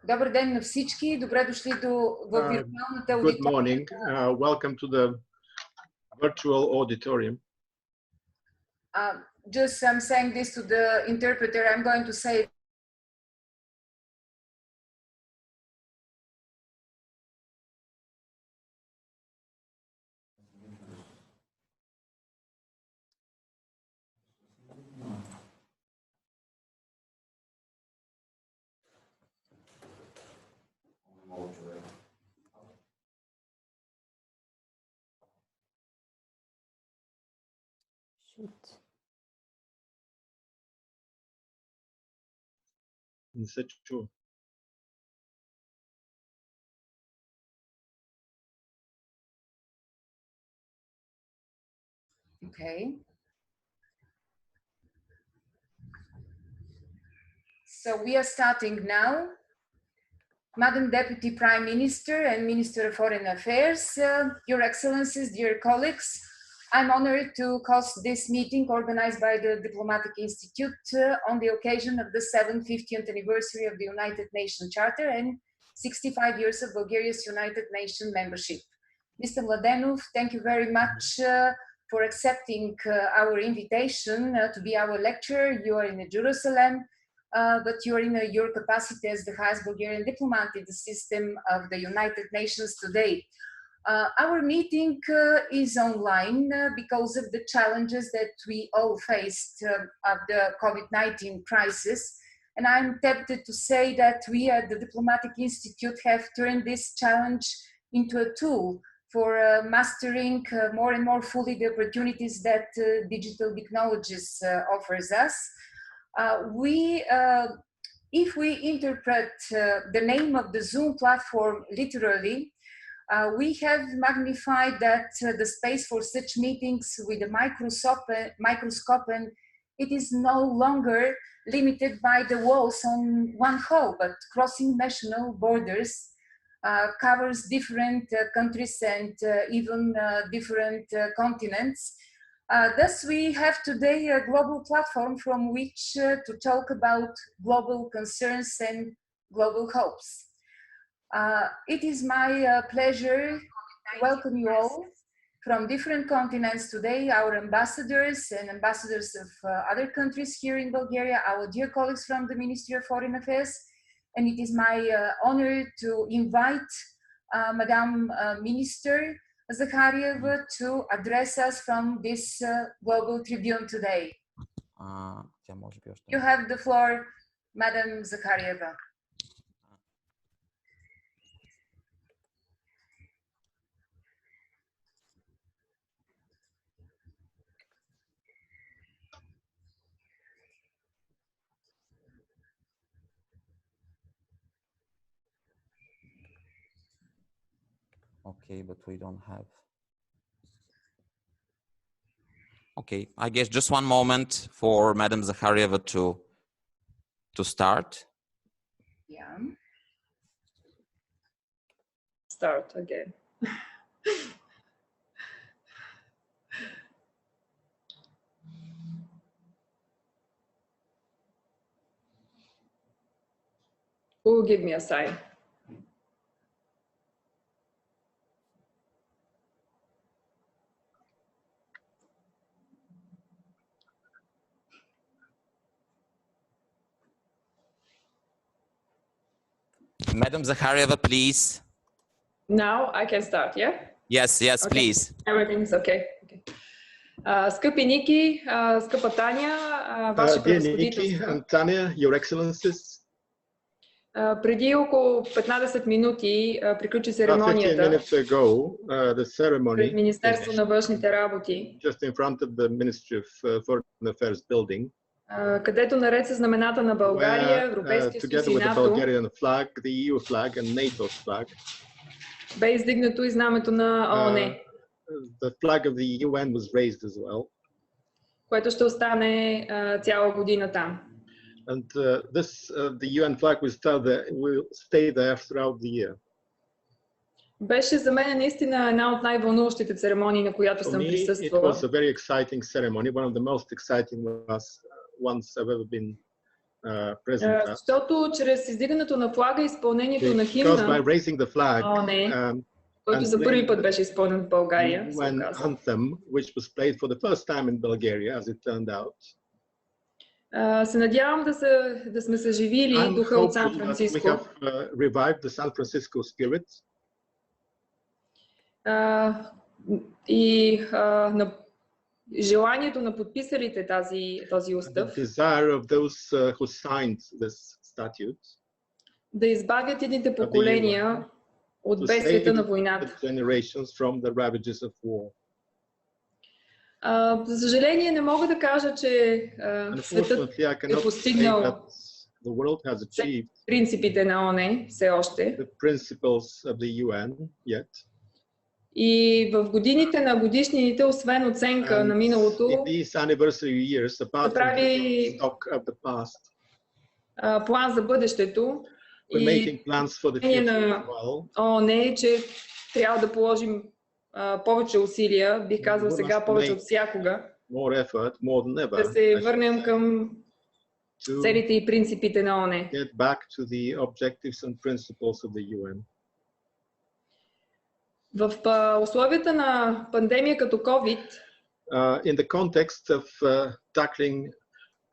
Добър ден на всички. Добре дошли в виртуалната аудитория. Good morning. Welcome to the virtual auditorium. Just I'm saying this to the interpreter. I'm going to say Не се чува. Okay. So we are starting now. Madam Deputy Prime Minister and Minister of Foreign Affairs, Your Excellencies, dear colleagues, I'm honored to host this meeting organized by the Diplomatic Institute on the occasion of the 750th anniversary of the United Nations Charter and 65 years of Bulgaria's United Nations membership. Mr. Mladenov, thank you very much for accepting our invitation to be our lecturer. You are in Jerusalem, but you are in your capacity as the highest Bulgarian diplomat in the system of the United Nations today. Our meeting is online because of the challenges that we all faced of the COVID-19 crisis. And I'm tempted to say that we at the Diplomatic Institute have turned this challenge into a tool for mastering more and more fully the opportunities that digital technologies offers us. If we interpret the name of the Zoom platform literally, we have magnified that the space for such meetings with a microscope, and it is no longer limited by the walls on one hall, but crossing national borders, covers different countries and even different continents. Thus, we have today a global platform from which to talk about global concerns and global hopes. It is my pleasure to welcome you all from different continents today, our ambassadors and ambassadors of other countries here in Bulgaria, our dear colleagues from the Ministry of Foreign Affairs, and it is my honor to invite Madam Minister Zakharieva to address us from this global tribune today. You have the floor, Madam Zakharieva. Okay, but we don't have. Okay, I guess just one moment for Madam Zakharieva to start. Yeah. Start again. Who will give me a sign? Madam Zakharieva, please. Now I can start, yeah? Yes, yes, Okay. please. Everything's okay. Скъпи Ники, скъпа Таня, Ваше Dear Nikki превъзходителство. and Tanya, Your Excellencies. Преди около 15 минути приключи 15 церемонията minutes ago, the ceremony пред Министерство на външните работи, just in front of the Ministry of Foreign Affairs building, където наред със знамената на България, where, Европейския съюз together и with the НАТО, Bulgarian flag, the EU flag and NATO's flag, бе издигнато и знамето на ООН, the flag of the UN was raised as well. което ще остане цяла година там. And the UN flag will stay there throughout the year. Беше за мен наистина една от най-вълнуващите церемонии, на която съм присъствала. It was a very exciting ceremony, one of the most exciting ones I've ever been present us. Защото чрез издигането на флага и изпълнението на Because by химна raising the flag който за първи път беше изпълнен в България, UN anthem, which was played for the first time in Bulgaria, as it turned out. Се надявам да сме съживили духа от Сан Франциско. We have revived the San Francisco spirit. И на желанието на подписалите този устав The desire of those who signed this statute. Да избавят едните поколения от бедствията на войната. За съжаление не мога да кажа, че светът е постигнал принципите на ООН все още. И в годините на годишнините, освен оценка на миналото, се прави план за бъдещето. И на ООН е, че трябва да положим повече усилия, бих казал сега повече от всякога, да се върнем към целите и принципите на ООН. В условията на пандемия като COVID, in the context of tackling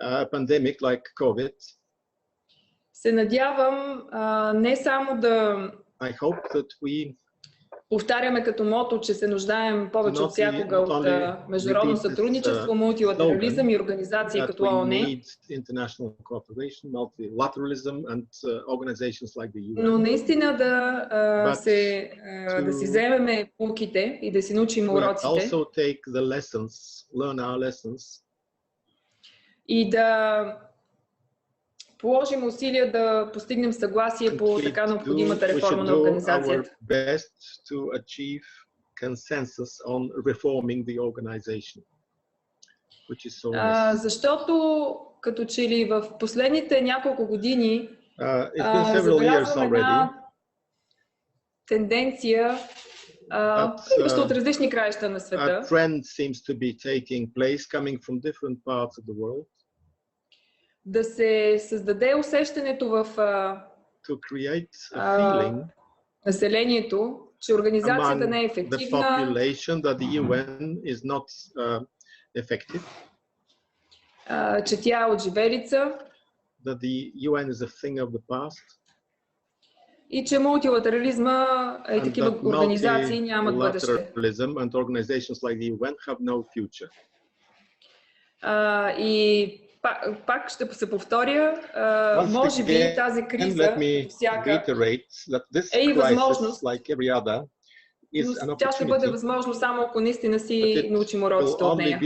a pandemic like COVID, се надявам не само да повтаряме като мото, че се нуждаем повече от всякога от международно сътрудничество, мултилатерализъм и организации като ООН, но наистина да си вземеме пулките и да си научим уроците и да положим усилия да постигнем съгласие по така необходимата реформа на организацията. Защото като че ли в последните няколко години забелязвам една тенденция, идваща от различни краища на света, да се създаде усещането в населението, че организацията не е ефективна, че тя е отживелица и че мултилатерализма и такива организации нямат бъдеще. И пак ще се повторя, може би тази криза всяка е и възможност, но тя ще бъде възможно само ако наистина си научим уроците от нея.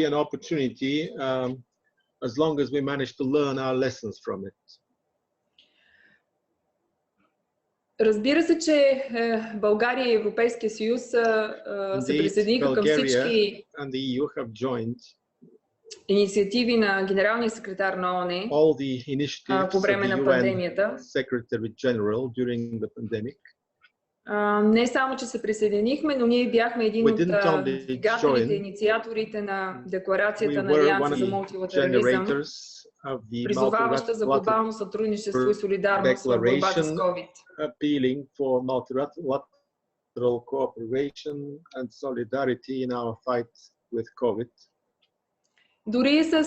Разбира се, че България и Европейския съюз се присъединиха към всички инициативи на генералния секретар на ООН по време на пандемията. Не само, че се присъединихме, но ние бяхме един от двигателите, инициаторите на декларацията на Алианса за мултилатерализъм, призоваваща за глобално сътрудничество и солидарност в борбата с COVID. Дори с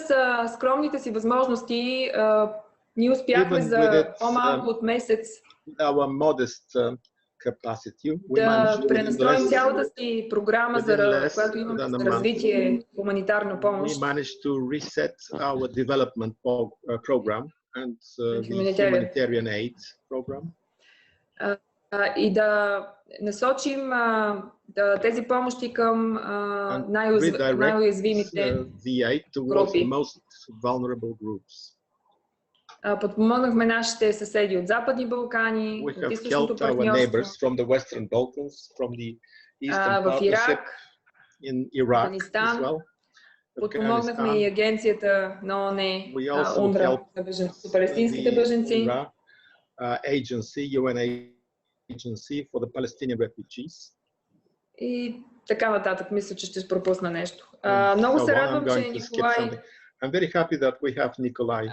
скромните си възможности, ние успяхме за по-малко от месец да пренастроим цялата си програма, която имаме за развитие хуманитарна помощ. И да насочим тези помощи към най-уязвимите групи. Подпомогнахме нашите съседи от Западни Балкани, от източното партньорство, в Ирак, Афганистан. Подпомогнахме и агенцията на ООН, УНРWA, за палестинските бежанци. И така нататък. Мисля, че ще пропусна нещо. Много се радвам, че Николай I'm very happy that we have Nickolay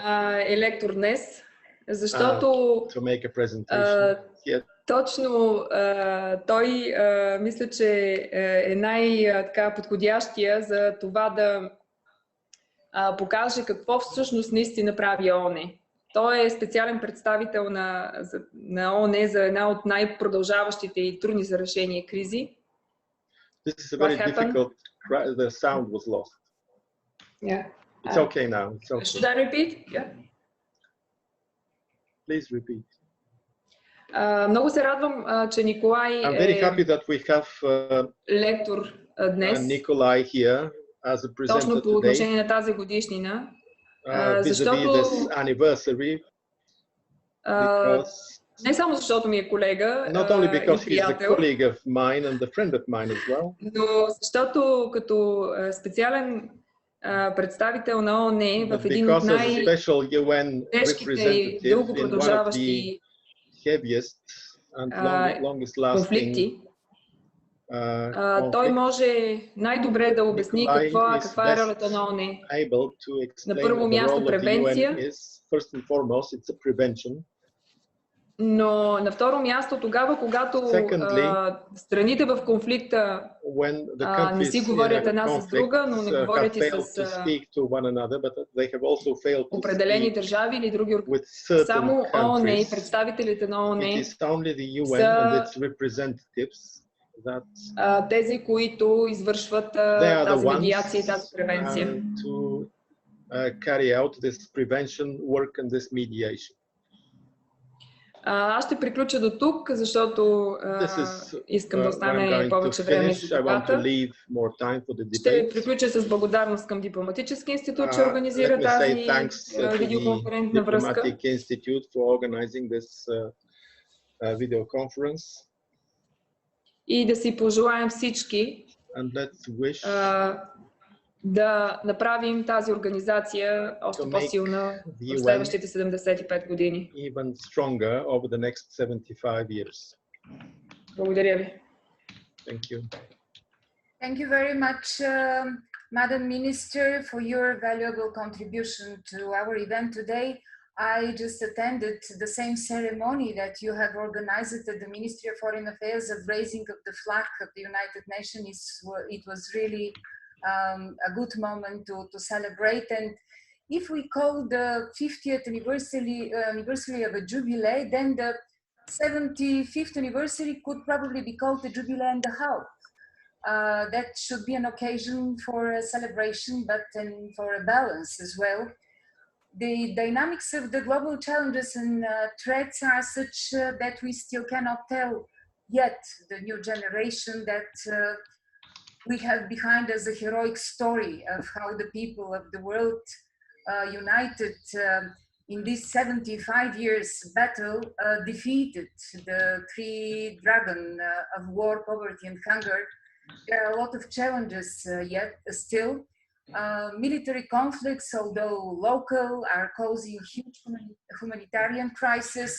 е лектор днес, защото to make a presentation. Точно той мисля, че е най-подходящия за това да покаже какво всъщност наистина прави ООН. Той е специален представител на ООН за една от най-продължаващите и трудни за решение кризи. This is a very difficult. The sound was lost. Yeah. It's okay now. It's okay. Should I repeat? Yeah. Please repeat. Много се радвам, че Николай I'm very happy that we have лектор днес. Nickolay here as a presenter точно по отношение на тази годишнина. Защото this anniversary, не само защото ми е колега, not only because he's a colleague of mine and a friend of mine as well, но защото като специален представител на ООН в един от най-тежките и дълго продължаващи конфликти, той може най-добре да обясни каква е ролята на ООН. На първо място превенция, но на второ място тогава, когато страните в конфликта не си говорят една с друга, но не говорят и с определени държави или други организации. Само ООН и представителите на ООН са тези, които извършват тази медиация и тази превенция. Аз ще приключа до тук, защото искам да остане повече време за дебата. Ще приключа с благодарност към Дипломатически институт, че организира тази видеоконферентна връзка. И да си пожелаем всички да направим тази организация още по-силна в следващите 75 години. Благодаря ви. Thank you very much, Madam Minister, for your valuable contribution to our event today. I just attended the same ceremony that you have organized at the Ministry of Foreign Affairs of raising of the flag of the United Nations. It was really a good moment to celebrate. And if we call the 50th anniversary of a jubilee, then the 75th anniversary could probably be called a jubilee and a half. That should be an occasion for a celebration, but for a balance as well. The dynamics of the global challenges and threats are such that we still cannot tell yet the new generation that we have behind us a heroic story of how the people of the world united in this 75 years battle defeated the three dragons of war, poverty and hunger. There are a lot of challenges yet still. Military conflicts, although local, are causing huge humanitarian crisis,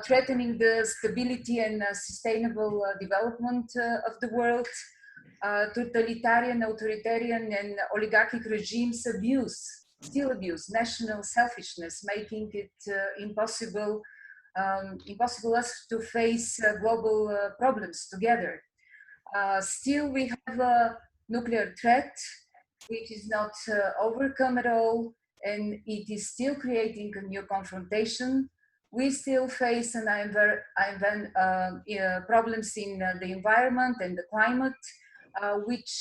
threatening the stability and sustainable development of the world. Totalitarian, authoritarian and oligarchic regimes still abuse national selfishness, making it impossible us to face global problems together. Still, we have a nuclear threat, which is not overcome at all, and it is still creating a new confrontation. We still face problems in the environment and the climate, which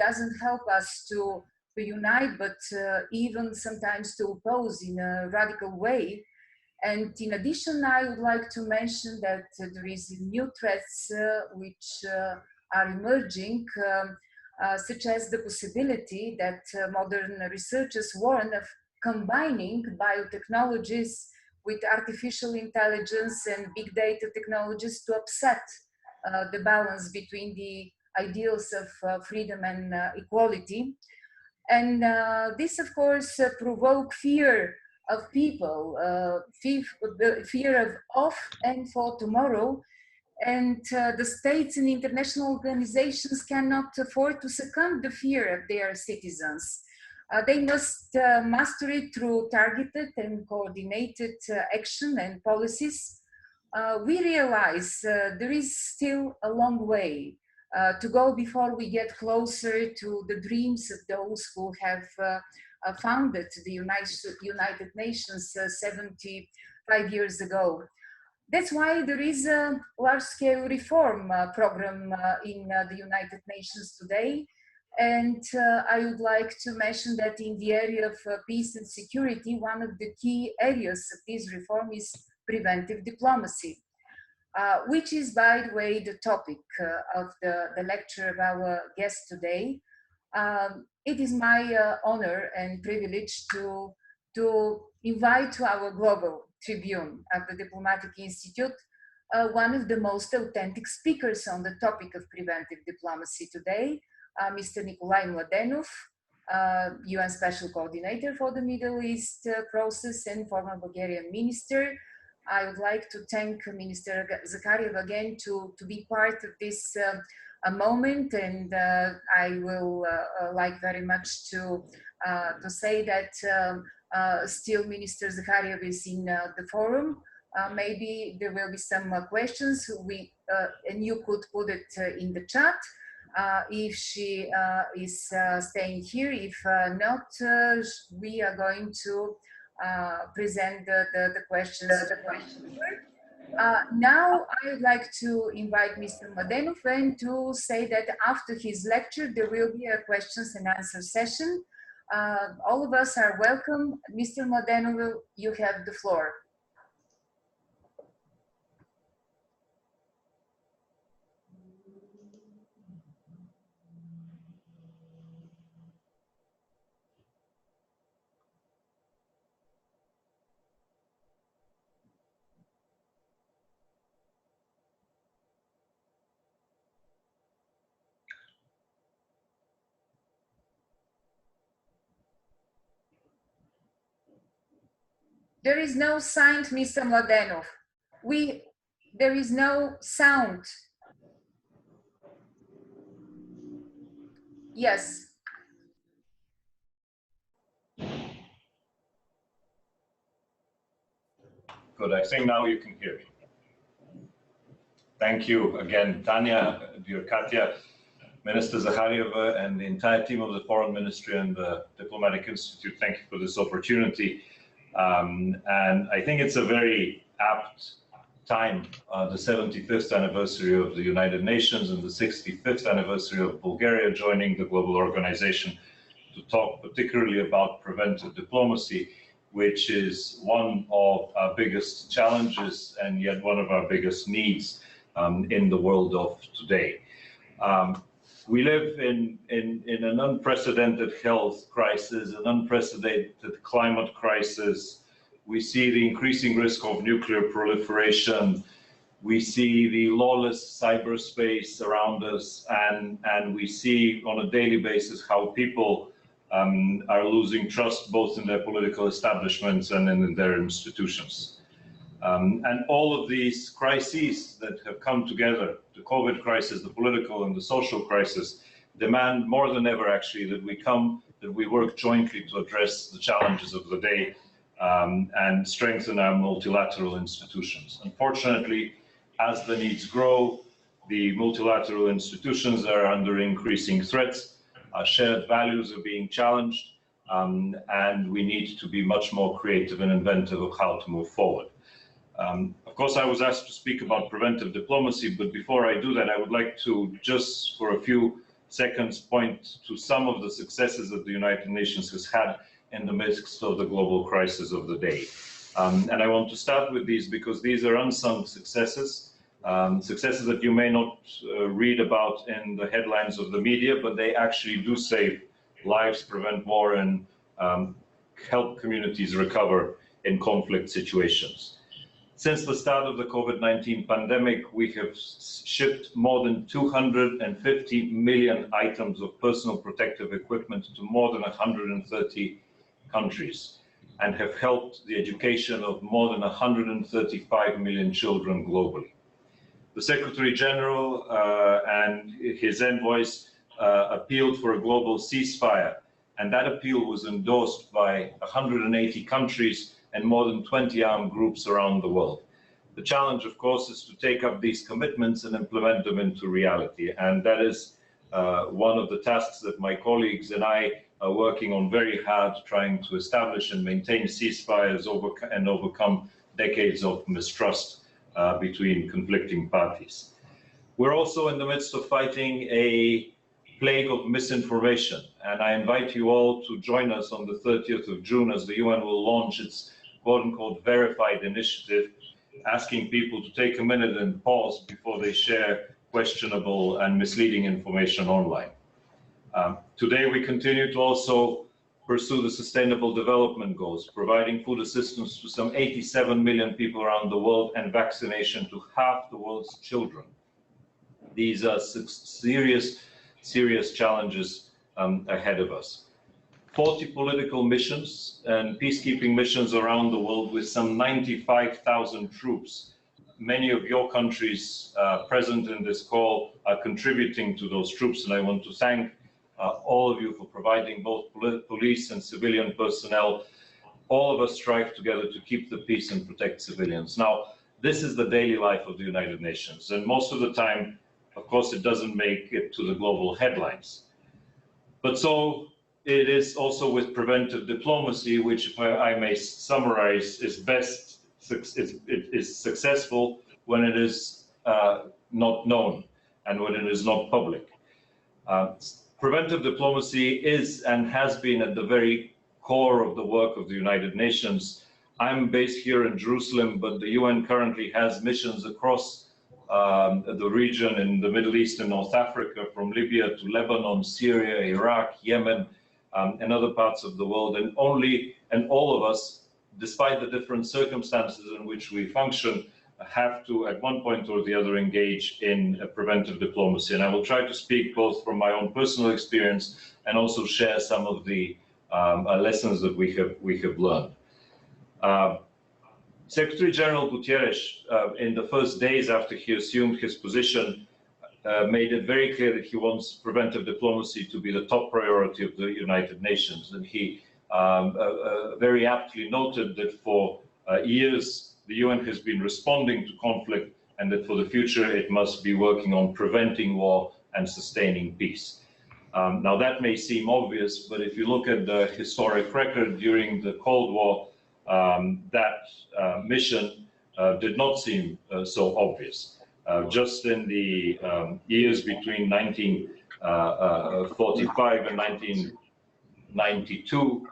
doesn't help us to unite, but even sometimes to oppose in a radical way. And in addition, I would like to mention that there is new threats which are emerging, such as the possibility that modern researchers warn of combining biotechnologies with artificial intelligence and big data technologies to upset the balance between the ideals of freedom and equality. And this, of course, provoke fear of people, fear of and for tomorrow. And the states and international organizations cannot afford to succumb to fear of their citizens. They must master it through targeted and coordinated action and policies. We realize there is still a long way to go before we get closer to the dreams of those who have founded the United Nations 75 years ago. That's why there is a large-scale reform program in the United Nations today. And I would like to mention that in the area of peace and security, one of the key areas of this reform is preventive diplomacy, which is, by the way, the topic of the lecture of our guest today. It is my honor and privilege to invite to our global tribune of the Diplomatic Institute one of the most authentic speakers on the topic of preventive diplomacy today, Mr. Nickolay Mladenov, UN Special Coordinator for the Middle East process and former Bulgarian minister. I would like to thank Minister Zakhariev again to be part of this moment, and I will like very much to say that still Minister Zakhariev is in the forum. Maybe there will be some questions and you could put it in the chat if she is staying here. If not, we are going to present the questions. Now I would like to invite Mr. Mladenov and to say that after his lecture there will be a questions and answer session. All of us are welcome. Mr. Mladenov, you have the floor. There is no sound, Mr. Mladenov. There is no sound. Yes. Good, I think now you can hear me. Thank you again, Tanya, dear Katya, Minister Zakharieva, and the entire team of the Foreign Ministry and the Diplomatic Institute. Thank you for this opportunity. And I think it's a very apt time, the 75th anniversary of the United Nations and the 65th anniversary of Bulgaria joining the global organization, to talk particularly about preventive diplomacy, which is one of our biggest challenges and yet one of our biggest needs in the world of today. We live in an unprecedented health crisis, an unprecedented climate crisis. We see the increasing risk of nuclear proliferation. We see the lawless cyberspace around us, and we see on a daily basis how people are losing trust both in their political establishments and in their institutions. And all of these crises that have come together, the COVID crisis, the political and the social crisis, demand more than ever actually that we work jointly to address the challenges of the day and strengthen our multilateral institutions. Unfortunately, as the needs grow, the multilateral institutions are under increasing threats. Our shared values are being challenged, and we need to be much more creative and inventive of how to move forward. Of course, I was asked to speak about preventive diplomacy, but before I do that, I would like to just for a few seconds point to some of the successes that the United Nations has had in the midst of the global crisis of the day. And I want to start with these because these are unsung successes, successes that you may not read about in the headlines of the media, but they actually do save lives, prevent war, and help communities recover in conflict situations. Since the start of the COVID-19 pandemic, we have shipped more than 250 million items of personal protective equipment to more than 130 countries and have helped the education of more than 135 million children globally. The Secretary General and his envoys appealed for a global ceasefire and that appeal was endorsed by 180 countries and more than 20 armed groups around the world. The challenge, of course, is to take up these commitments and implement them into reality, and that is one of the tasks that my colleagues and I are working on very hard, trying to establish and maintain ceasefires and overcome decades of mistrust between conflicting parties. We're also in the midst of fighting a plague of misinformation, and I invite you all to join us on the 30th of June as the UN will launch its quote-unquote verified initiative, asking people to take a minute and pause before they share questionable and misleading information online. Today we continue to also pursue the Sustainable Development Goals, providing food assistance to some 87 million people around the world and vaccination to half the world's children. These are serious challenges ahead of us. 40 political missions and peacekeeping missions around the world with some 95,000 troops. Many of your countries present in this call are contributing to those troops, and I want to thank all of you for providing both police and civilian personnel. All of us strive together to keep the peace and protect civilians. Now, this is the daily life of the United Nations, and most of the time, of course, it doesn't make it to the global headlines. But so it is also with preventive diplomacy, which, if I may summarize, is successful when it is not known and when it is not public. Preventive diplomacy is and has been at the very core of the work of the United Nations. I'm based here in Jerusalem, but the UN currently has missions across the region in the Middle East and North Africa, from Libya to Lebanon, Syria, Iraq, Yemen, and other parts of the world. And all of us, despite the different circumstances in which we function, have to, at one point or the other, engage in preventive diplomacy. And I will try to speak both from my own personal experience and also share some of the lessons that we have learned. Secretary General Guterres, in the first days after he assumed his position, made it very clear that he wants preventive diplomacy to be the top priority of the United Nations. And he very aptly noted that for years, the UN has been responding to conflict, and that for the future, it must be working on preventing war and sustaining peace. Now, that may seem obvious, but if you look at the historic record during the Cold War, that mission did not seem so obvious. Just in the years between 1945 and 1992,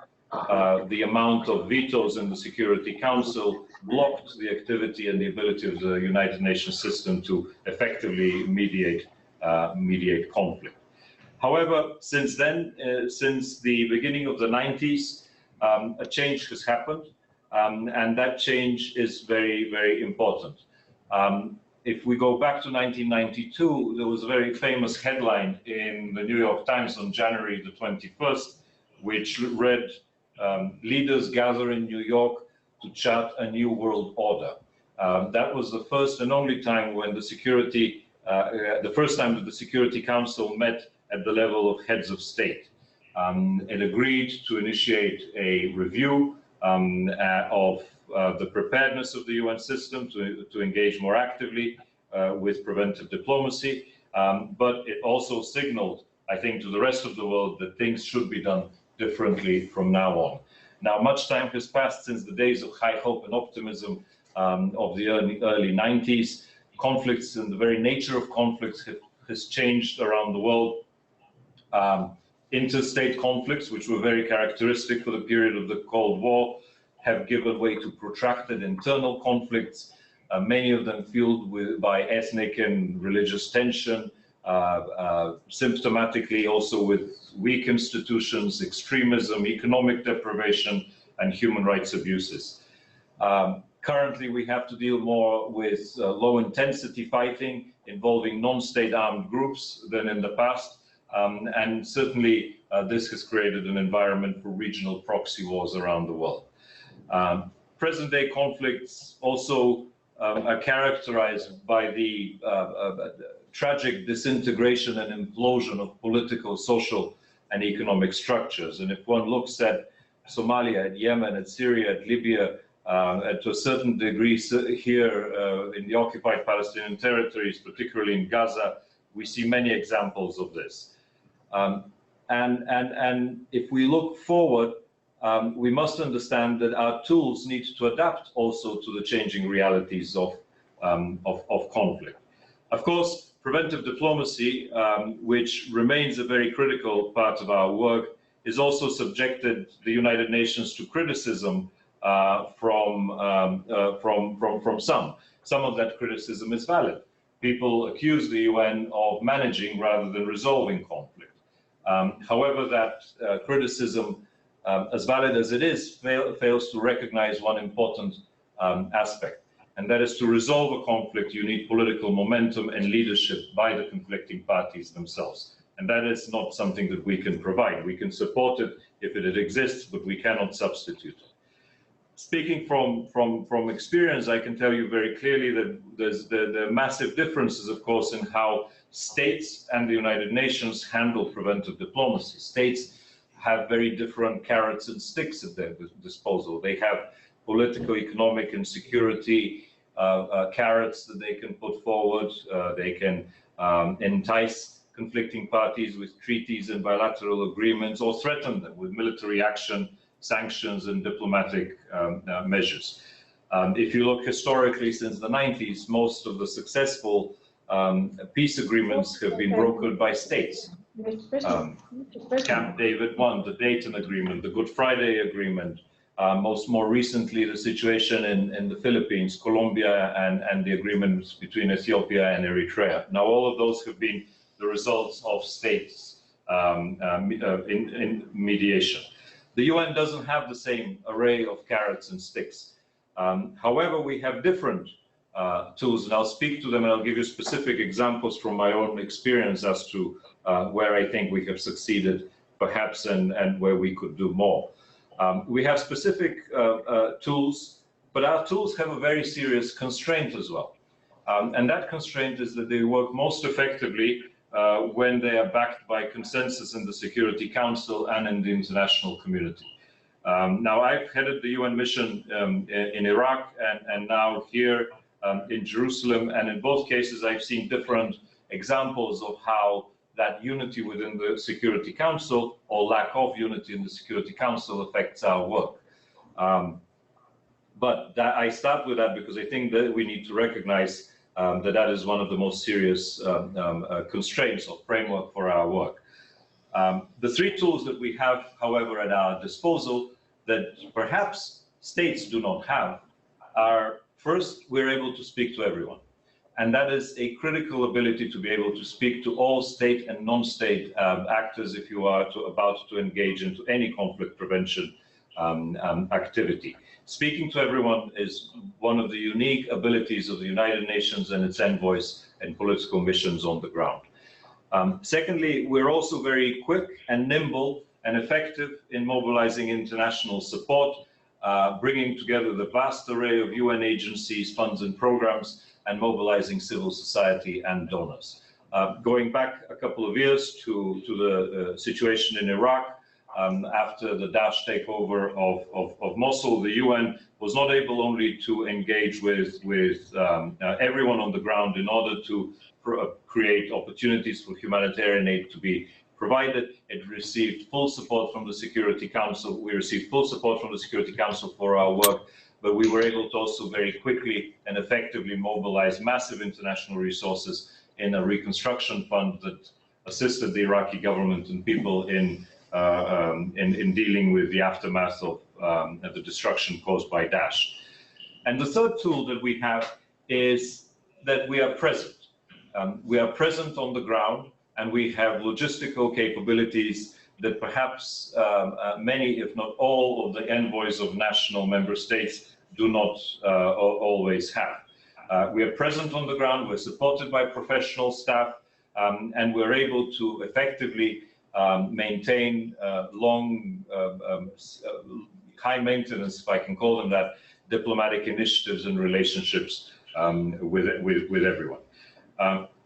the amount of vetoes in the Security Council blocked the activity and the ability of the United Nations system to effectively mediate conflict. However, since then, since the beginning of the 90s, a change has happened, and that change is very, very important. If we go back to 1992, there was a very famous headline in the New York Times on January the 21st, which read, "Leaders gather in New York to chart a new world order." That was the first and only time when the first time that the Security Council met at the level of heads of state. It agreed to initiate a review of the preparedness of the UN system to engage more actively with preventive diplomacy, but it also signaled, I think, to the rest of the world that things should be done differently from now on. Now, much time has passed since the days of high hope and optimism of the early 90s. Conflicts and the very nature of conflicts has changed around the world. Interstate conflicts, which were very characteristic for the period of the Cold War, have given way to protracted internal conflicts, many of them fueled by ethnic and religious tension, symptomatically also with weak institutions, extremism, economic deprivation, and human rights abuses. Currently, we have to deal more with low-intensity fighting involving non-state armed groups than in the past, and certainly this has created an environment for regional proxy wars around the world. Present-day conflicts also are characterized by the tragic disintegration and implosion of political, social, and economic structures. And if one looks at Somalia, at Yemen, at Syria, at Libya, to a certain degree here in the occupied Palestinian territories, particularly in Gaza, we see many examples of this. And if we look forward, we must understand that our tools need to adapt also to the changing realities of conflict. Of course, preventive diplomacy, which remains a very critical part of our work, is also subjected the United Nations to criticism from some. Some of that criticism is valid. People accuse the UN of managing rather than resolving conflict. However, that criticism, as valid as it is, fails to recognize one important aspect, and that is to resolve a conflict, you need political momentum and leadership by the conflicting parties themselves. And that is not something that we can provide. We can support it if it exists, but we cannot substitute it. Speaking from experience, I can tell you very clearly that there are massive differences, of course, in how states and the United Nations handle preventive diplomacy. States have very different carrots and sticks at their disposal. They have political, economic, and security carrots that they can put forward. They can entice conflicting parties with treaties and bilateral agreements, or threaten them with military action, sanctions, and diplomatic measures. If you look historically, since the 90s, most of the successful peace agreements have been brokered by states. Camp David I, the Dayton Agreement, the Good Friday Agreement, more recently the situation in the Philippines, Colombia, and the agreements between Ethiopia and Eritrea. Now, all of those have been the results of states in mediation. The UN doesn't have the same array of carrots and sticks. However, we have different tools, and I'll speak to them, and I'll give you specific examples from my own experience as to where I think we have succeeded, perhaps, and where we could do more. We have specific tools, but our tools have a very serious constraint as well. And that constraint is that they work most effectively when they are backed by consensus in the Security Council and in the international community. Now, I've headed the UN mission in Iraq and now here in Jerusalem, and in both cases I've seen different examples of how that unity within the Security Council, or lack of unity in the Security Council, affects our work. But I start with that because I think that we need to recognize that is one of the most serious constraints or framework for our work. The three tools that we have, however, at our disposal that perhaps states do not have are, first, we're able to speak to everyone. And that is a critical ability to be able to speak to all state and non-state actors if you are about to engage into any conflict prevention activity. Speaking to everyone is one of the unique abilities of the United Nations and its envoys and political missions on the ground. Secondly, we're also very quick and nimble and effective in mobilizing international support, bringing together the vast array of UN agencies, funds, and programs, and mobilizing civil society and donors. Going back a couple of years to the situation in Iraq, after the Daesh takeover of Mosul, the UN was not able only to engage with everyone on the ground in order to create opportunities for humanitarian aid to be provided. It received full support from the Security Council. We received full support from the Security Council for our work, but we were able to also very quickly and effectively mobilize massive international resources in a reconstruction fund that assisted the Iraqi government and people in dealing with the aftermath of the destruction caused by Daesh. And the third tool that we have is that we are present. We are present on the ground, and we have logistical capabilities that perhaps many, if not all, of the envoys of national member states do not always have. We are present on the ground, we're supported by professional staff, and we're able to effectively maintain long, high maintenance, if I can call them that, diplomatic initiatives and relationships with everyone.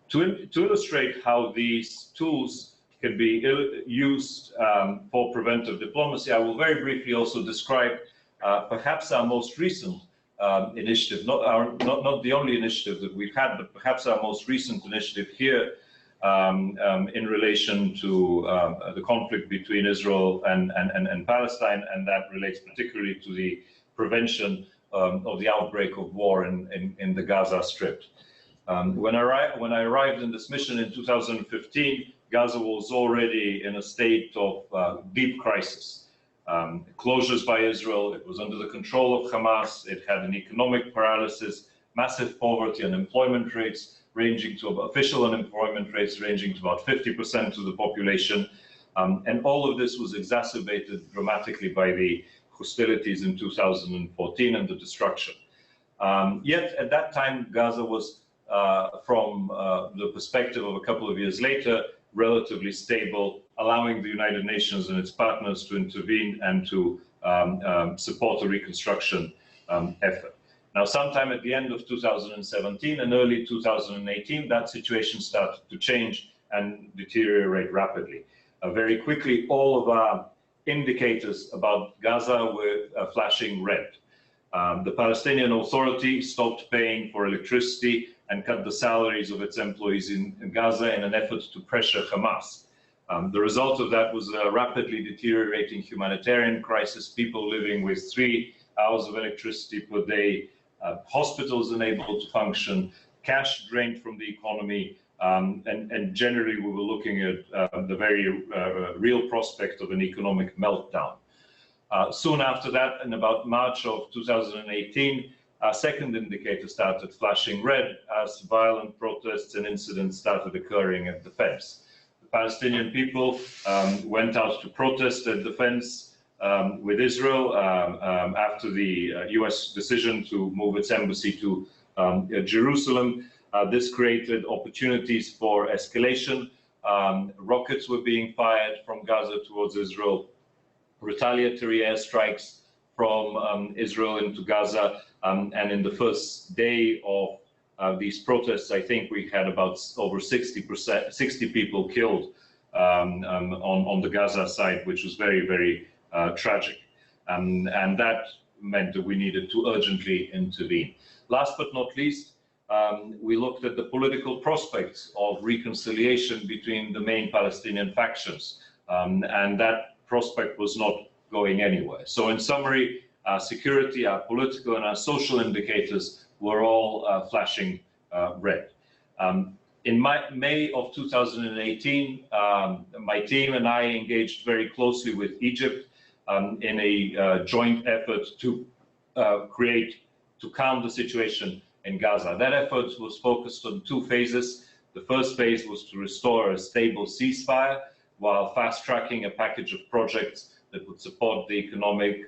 To illustrate how these tools can be used for preventive diplomacy. I will very briefly also describe perhaps our most recent initiative, not the only initiative that we've had, but perhaps our most recent initiative here in relation to the conflict between Israel and Palestine, and that relates particularly to the prevention of the outbreak of war in the Gaza Strip. When I arrived in this mission in 2015, Gaza was already in a state of deep crisis. Closures by Israel, it was under the control of Hamas, it had an economic paralysis, massive poverty, unemployment rates ranging to official unemployment rates ranging to about 50% of the population. And all of this was exacerbated dramatically by the hostilities in 2014 and the destruction. Yet at that time, Gaza was, from the perspective of a couple of years later, relatively stable, allowing the United Nations and its partners to intervene and to support a reconstruction effort. Now, sometime at the end of 2017 and early 2018, that situation started to change and deteriorate rapidly. Very quickly, all of our indicators about Gaza were flashing red. The Palestinian Authority stopped paying for electricity and cut the salaries of its employees in Gaza in an effort to pressure Hamas. The result of that was a rapidly deteriorating humanitarian crisis, people living with 3 hours of electricity per day, hospitals unable to function, cash drained from the economy, and generally we were looking at the very real prospect of an economic meltdown. Soon after that, in about March of 2018, a second indicator started flashing red as violent protests and incidents started occurring at the fence. The Palestinian people went out to protest at the fence with Israel after the US decision to move its embassy to Jerusalem. This created opportunities for escalation. Rockets were being fired from Gaza towards Israel, retaliatory airstrikes from Israel into Gaza. And in the first day of these protests, I think we had about over 60 people killed on the Gaza side, which was very, very tragic. And that meant that we needed to urgently intervene. Last but not least, we looked at the political prospects of reconciliation between the main Palestinian factions, and that prospect was not going anywhere. So in summary, our security, our political and our social indicators were all flashing red. In May of 2018, my team and I engaged very closely with Egypt in a joint effort to calm the situation in Gaza. That effort was focused on 2 phases. The first phase was to restore a stable ceasefire while fast-tracking a package of projects that would support the economic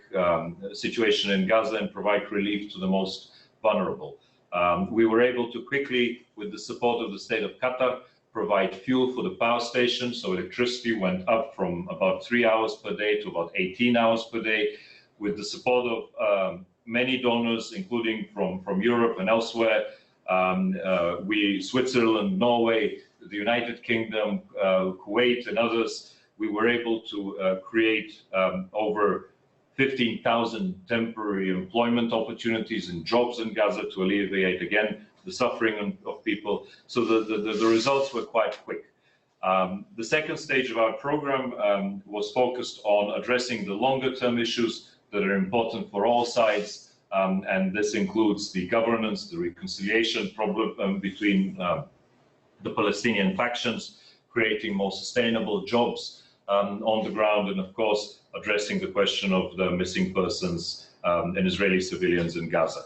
situation in Gaza and provide relief to the most vulnerable. We were able to quickly, with the support of the state of Qatar, provide fuel for the power station, so electricity went up from about 3 hours per day to about 18 hours per day. With the support of many donors, including from Europe and elsewhere, Switzerland, Norway, the United Kingdom, Kuwait and others, we were able to create over 15,000 temporary employment opportunities and jobs in Gaza to alleviate, again, the suffering of people. So the results were quite quick. The second stage of our program was focused on addressing the longer-term issues that are important for all sides, and this includes the governance, the reconciliation problem between the Palestinian factions, creating more sustainable jobs on the ground, and of course addressing the question of the missing persons and Israeli civilians in Gaza.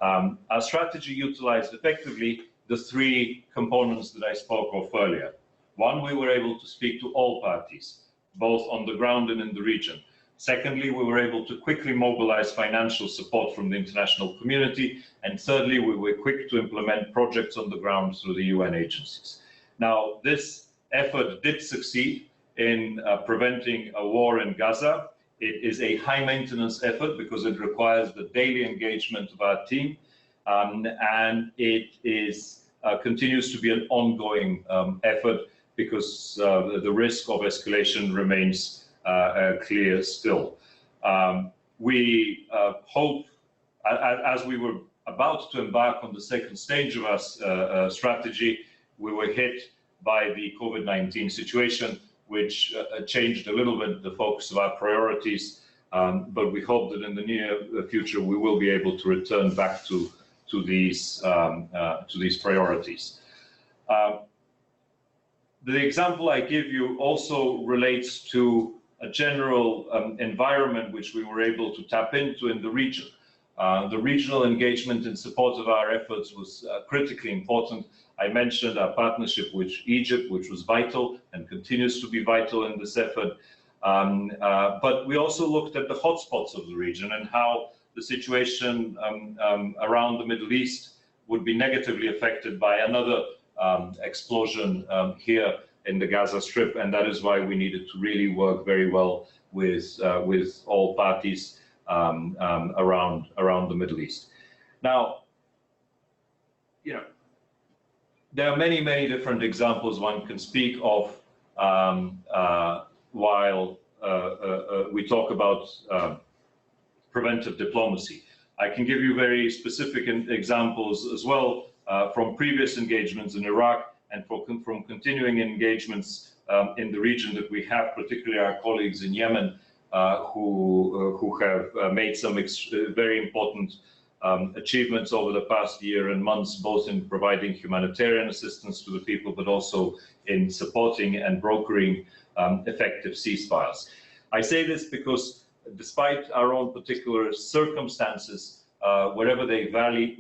Our strategy utilized effectively the 3 components that I spoke of earlier. One, we were able to speak to all parties, both on the ground and in the region. Secondly, we were able to quickly mobilize financial support from the international community. And thirdly, we were quick to implement projects on the ground through the UN agencies. Now, this effort did succeed in preventing a war in Gaza. It is a high maintenance effort because it requires the daily engagement of our team, and it is continues to be an ongoing effort because the risk of escalation remains clear still. We hope, as we were about to embark on the second stage of our strategy, we were hit by the COVID-19 situation, which changed a little bit the focus of our priorities. But we hope that in the near future we will be able to return back to these priorities. The example I give you also relates to a general environment which we were able to tap into in the region. The regional engagement in support of our efforts was critically important. I mentioned our partnership with Egypt, which was vital and continues to be vital in this effort. But we also looked at the hotspots of the region and how the situation around the Middle East would be negatively affected by another explosion here in the Gaza Strip, and that is why we needed to really work very well with all parties around the Middle East. Now, you know, there are many different examples one can speak of while we talk about preventive diplomacy. I can give you very specific examples as well from previous engagements in Iraq and from continuing engagements in the region that we have, particularly our colleagues in Yemen, who have made some very important achievements over the past year and months, both in providing humanitarian assistance to the people, but also in supporting and brokering effective ceasefires. I say this because despite our own particular circumstances, wherever they vary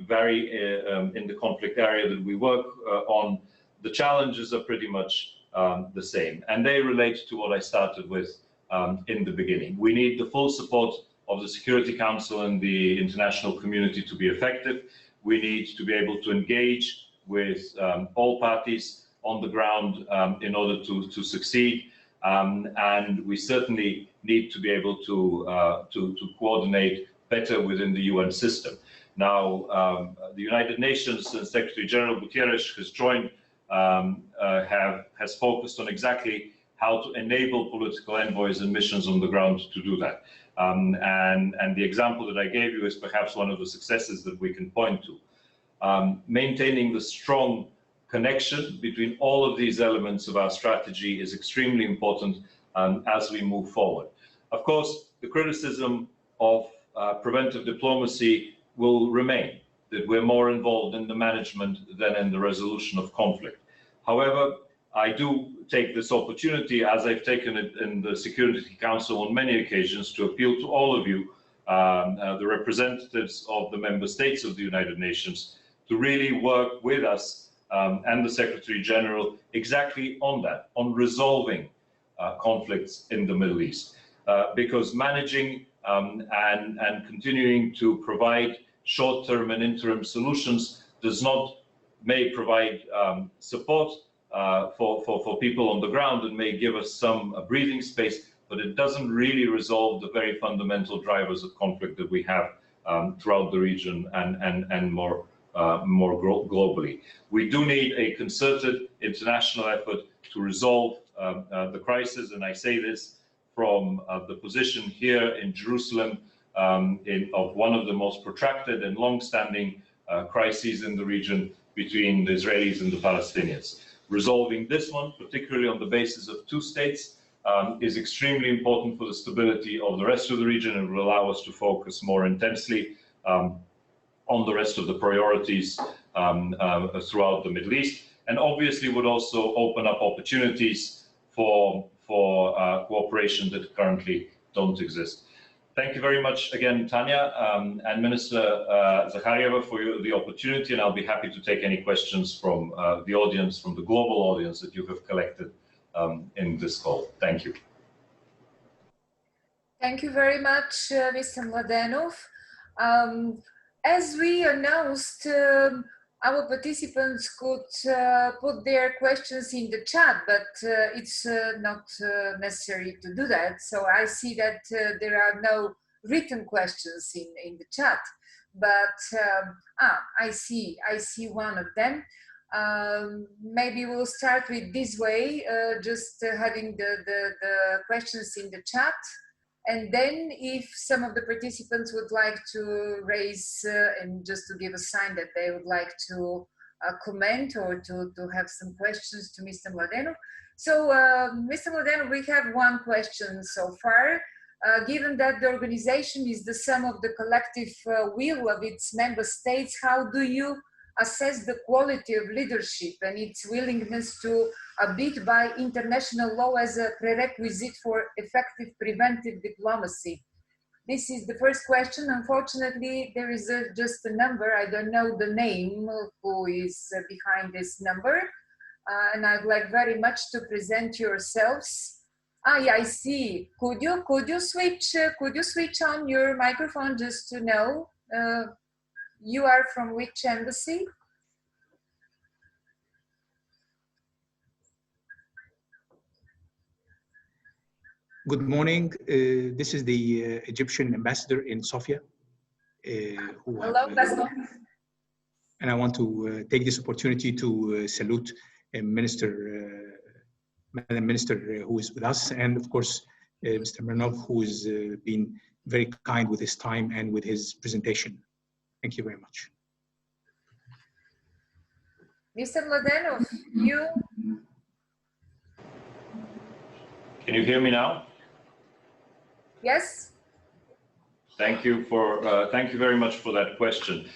in the conflict area that we work on, the challenges are pretty much the same. And they relate to what I started with in the beginning. We need the full support of the Security Council and the international community to be effective. We need to be able to engage with all parties on the ground in order to succeed. And we certainly need to be able to coordinate better within the UN system. Now, the United Nations and Secretary General Guterres has joined, has focused on exactly how to enable political envoys and missions on the ground to do that. And the example that I gave you is perhaps one of the successes that we can point to. Maintaining the strong connection between all of these elements of our strategy is extremely important as we move forward. Of course, the criticism of preventive diplomacy will remain, that we're more involved in the management than in the resolution of conflict. However, I do take this opportunity, as I've taken it in the Security Council on many occasions, to appeal to all of you, the representatives of the member states of the United Nations, to really work with us and the Secretary General exactly on that, on resolving conflicts in the Middle East. Because managing and continuing to provide short-term and interim solutions may provide support for people on the ground and may give us some breathing space, but it doesn't really resolve the very fundamental drivers of conflict that we have throughout the region and more globally. We do need a concerted international effort to resolve the crisis, and I say this from the position here in Jerusalem of one of the most protracted and long-standing crises in the region between the Israelis and the Palestinians. Resolving this one, particularly on the basis of two states, is extremely important for the stability of the rest of the region and will allow us to focus more intensely on the rest of the priorities throughout the Middle East, and obviously would also open up opportunities for cooperation that currently don't exist. Thank you very much again, Tanya, and Minister Zakharieva, for the opportunity, and I'll be happy to take any questions from the audience, from the global audience that you have collected in this call. Thank you. Thank you very much, Mr. Mladenov. As we announced, our participants could put their questions in the chat, but it's not necessary to do that. So I see that there are no written questions in the chat, but I see one of them. Maybe we'll start with this way, just having the questions in the chat. And then if some of the participants would like to raise and just to give a sign that they would like to comment or to have some questions to Mr. Mladenov. So Mr. Mladenov, we have one question so far. Given that the organization is the sum of the collective will of its member states, how do you assess the quality of leadership and its willingness to abide by international law as a prerequisite for effective preventive diplomacy? This is the first question. Unfortunately, there is just a number. I don't know the name who is behind this number. And I'd like very much to present yourselves. Yeah, I see. Could you switch on your microphone just to know? You are from which embassy? Good morning. This is the Egyptian ambassador in Sofia. Hello, and I want to take this opportunity to salute Madam Minister who is with us, and of course, Mr. Mladenov, who has been very kind with his time and with his presentation. Thank you very much. Mr. Mladenov, you? Can you hear me now? Yes. Thank you very much for that question.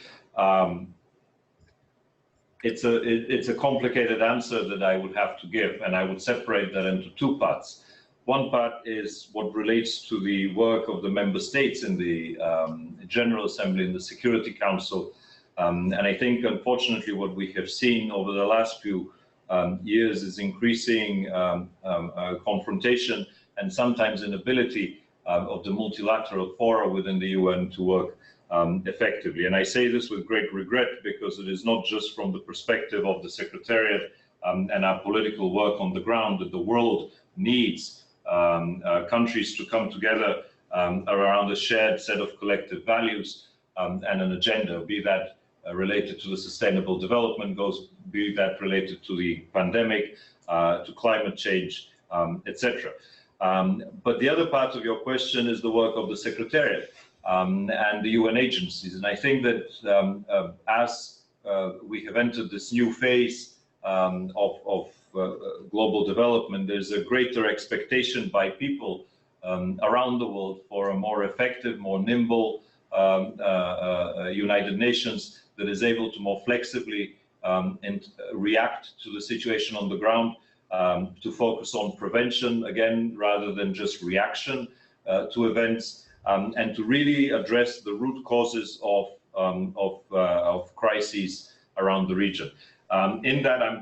It's a complicated answer that I would have to give, and I would separate that into two parts. One part is what relates to the work of the member states in the General Assembly and the Security Council. And I think, unfortunately, what we have seen over the last few years is increasing confrontation and sometimes inability of the multilateral fora within the UN to work effectively. And I say this with great regret, because it is not just from the perspective of the Secretariat and our political work on the ground that the world needs countries to come together around a shared set of collective values and an agenda, be that related to the sustainable development goals, be that related to the pandemic, to climate change, etc. But the other part of your question is the work of the Secretariat and the UN agencies. And I think that as we have entered this new phase of global development, there's a greater expectation by people around the world for a more effective, more nimble United Nations that is able to more flexibly and react to the situation on the ground, to focus on prevention again rather than just reaction to events, and to really address the root causes of crises around the region. In that, I'm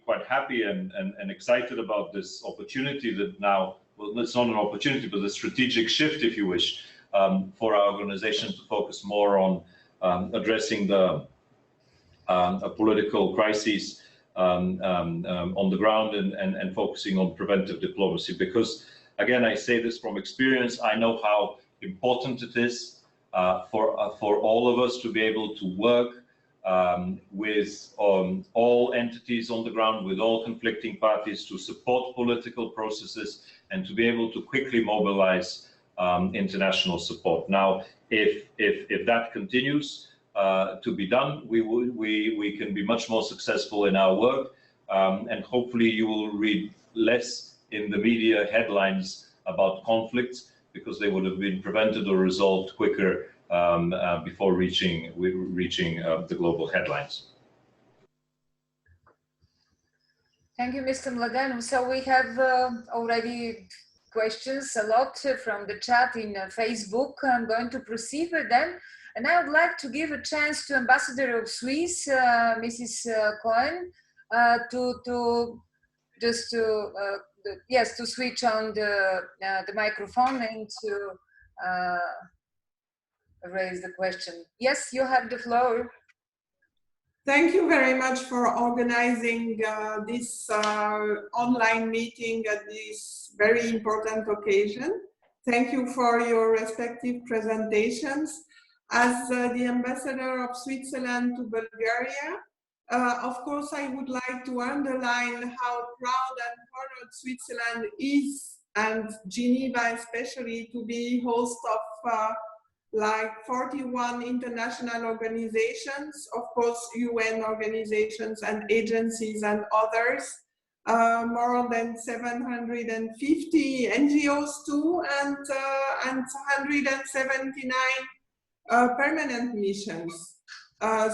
quite happy and excited about this opportunity that now, well, it's not an opportunity, but a strategic shift, if you wish, for our organization to focus more on addressing the political crises on the ground and focusing on preventive diplomacy. Because, again, I say this from experience, I know how important it is for all of us to be able to work with all entities on the ground, with all conflicting parties, to support political processes and to be able to quickly mobilize international support. Now, if that continues to be done, we can be much more successful in our work, and hopefully you will read less in the media headlines about conflicts, because they would have been prevented or resolved quicker before reaching the global headlines. Thank you, Mr. Mladenov. So we have already questions a lot from the chat in Facebook. I'm going to proceed with them. And I would like to give a chance to Ambassador of Swiss, Mrs. Cohen, to switch on the microphone and to raise the question. Yes, you have the floor. Thank you very much for organizing this online meeting at this very important occasion. Thank you for your respective presentations. As the Ambassador of Switzerland to Bulgaria, Of course, I would like to underline how proud and honored Switzerland is, and Geneva especially, to be host of like 41 international organizations, of course UN organizations and agencies and others, more than 750 NGOs too, and 179 permanent missions.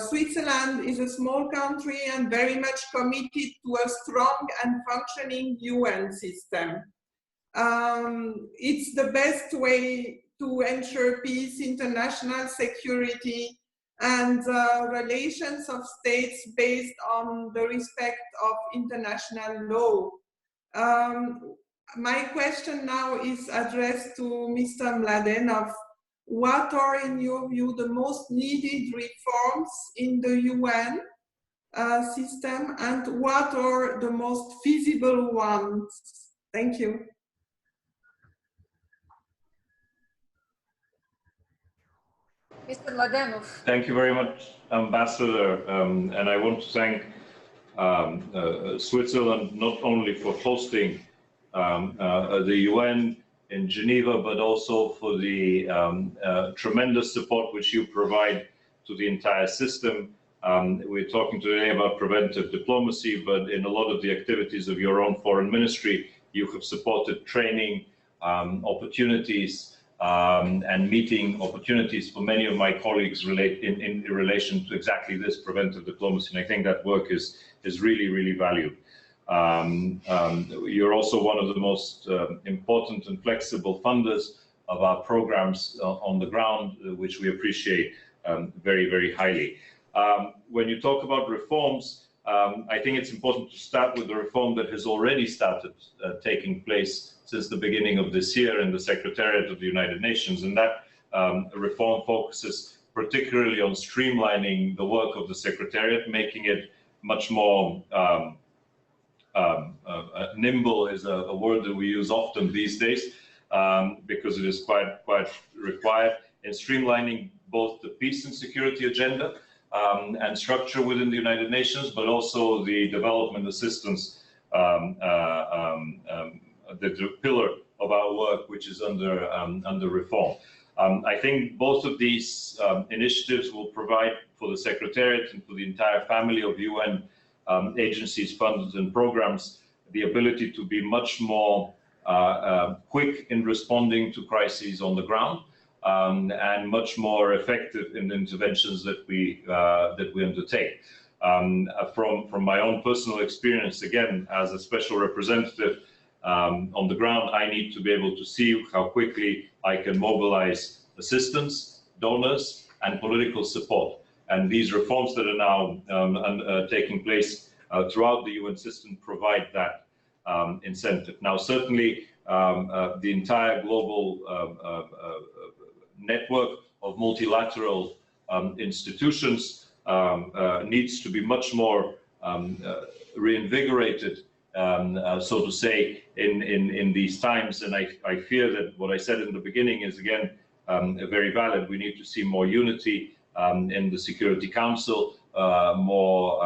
Switzerland is a small country and very much committed to a strong and functioning UN system. It's the best way to ensure peace, international security, and relations of states based on the respect of international law. My question now is addressed to Mr. Mladenov. What are, in your view, the most needed reforms in the UN system, and what are the most feasible ones? Thank you. Mr. Mladenov. Thank you very much, Ambassador. And I want to thank Switzerland not only for hosting the UN in Geneva, but also for the tremendous support which you provide to the entire system. We're talking today about preventive diplomacy, but in a lot of the activities of your own foreign ministry, you have supported training opportunities and meeting opportunities for many of my colleagues in relation to exactly this preventive diplomacy. And I think that work is really, really valued. You're also one of the most important and flexible funders of our programs on the ground, which we appreciate very, very highly. When you talk about reforms, I think it's important to start with the reform that has already started taking place since the beginning of this year in the Secretariat of the United Nations, and that reform focuses particularly on streamlining the work of the Secretariat, making it much more nimble is a word that we use often these days because it is quite required in streamlining both the peace and security agenda and structure within the United Nations, but also the development assistance, the pillar of our work, which is under reform. I think both of these initiatives will provide for the Secretariat and for the entire family of UN agencies, funds and programs the ability to be much more quick in responding to crises on the ground and much more effective in the interventions that we undertake. From my own personal experience, again, as a special representative on the ground, I need to be able to see how quickly I can mobilize assistance, donors, and political support. And these reforms that are now taking place throughout the UN system provide that incentive. Now, certainly, the entire global network of multilateral institutions needs to be much more reinvigorated, so to say, in these times. And I fear that what I said in the beginning is, again, very valid. We need to see more unity in the Security Council, more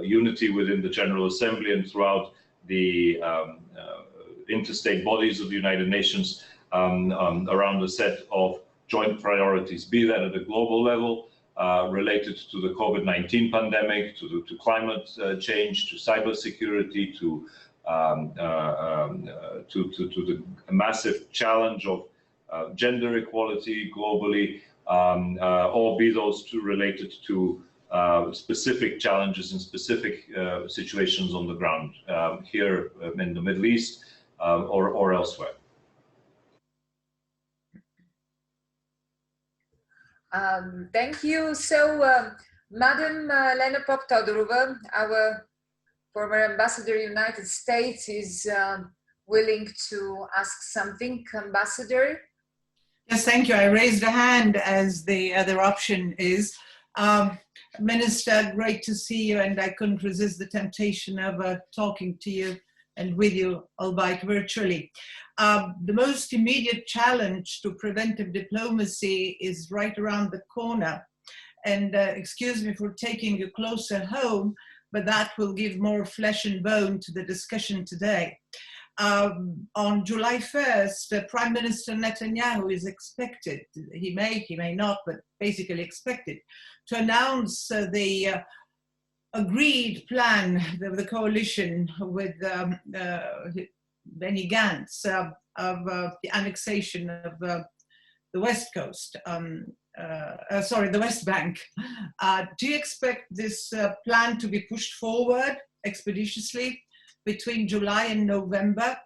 unity within the General Assembly and throughout the interstate bodies of the United Nations around a set of joint priorities, be that at a global level, related to the COVID-19 pandemic, to climate change, to cybersecurity, to the massive challenge of gender equality globally, or be those two related to specific challenges and specific situations on the ground here in the Middle East or elsewhere. Thank you. So, Madam Lena Pop-Todorova, our former ambassador in the United States, is willing to ask something. Ambassador? Yes, thank you. I raised a hand as the other option is. Minister, great to see you, and I couldn't resist the temptation of talking to you and with you, albeit virtually. The most immediate challenge to preventive diplomacy is right around the corner. And excuse me for taking you closer home, but that will give more flesh and bone to the discussion today. On July 1st, Prime Minister Netanyahu is expected, he may not, but basically expected, to announce the agreed plan of the coalition with Benny Gantz of the annexation of the West Coast, the West Bank. Do you expect this plan to be pushed forward expeditiously between July and November?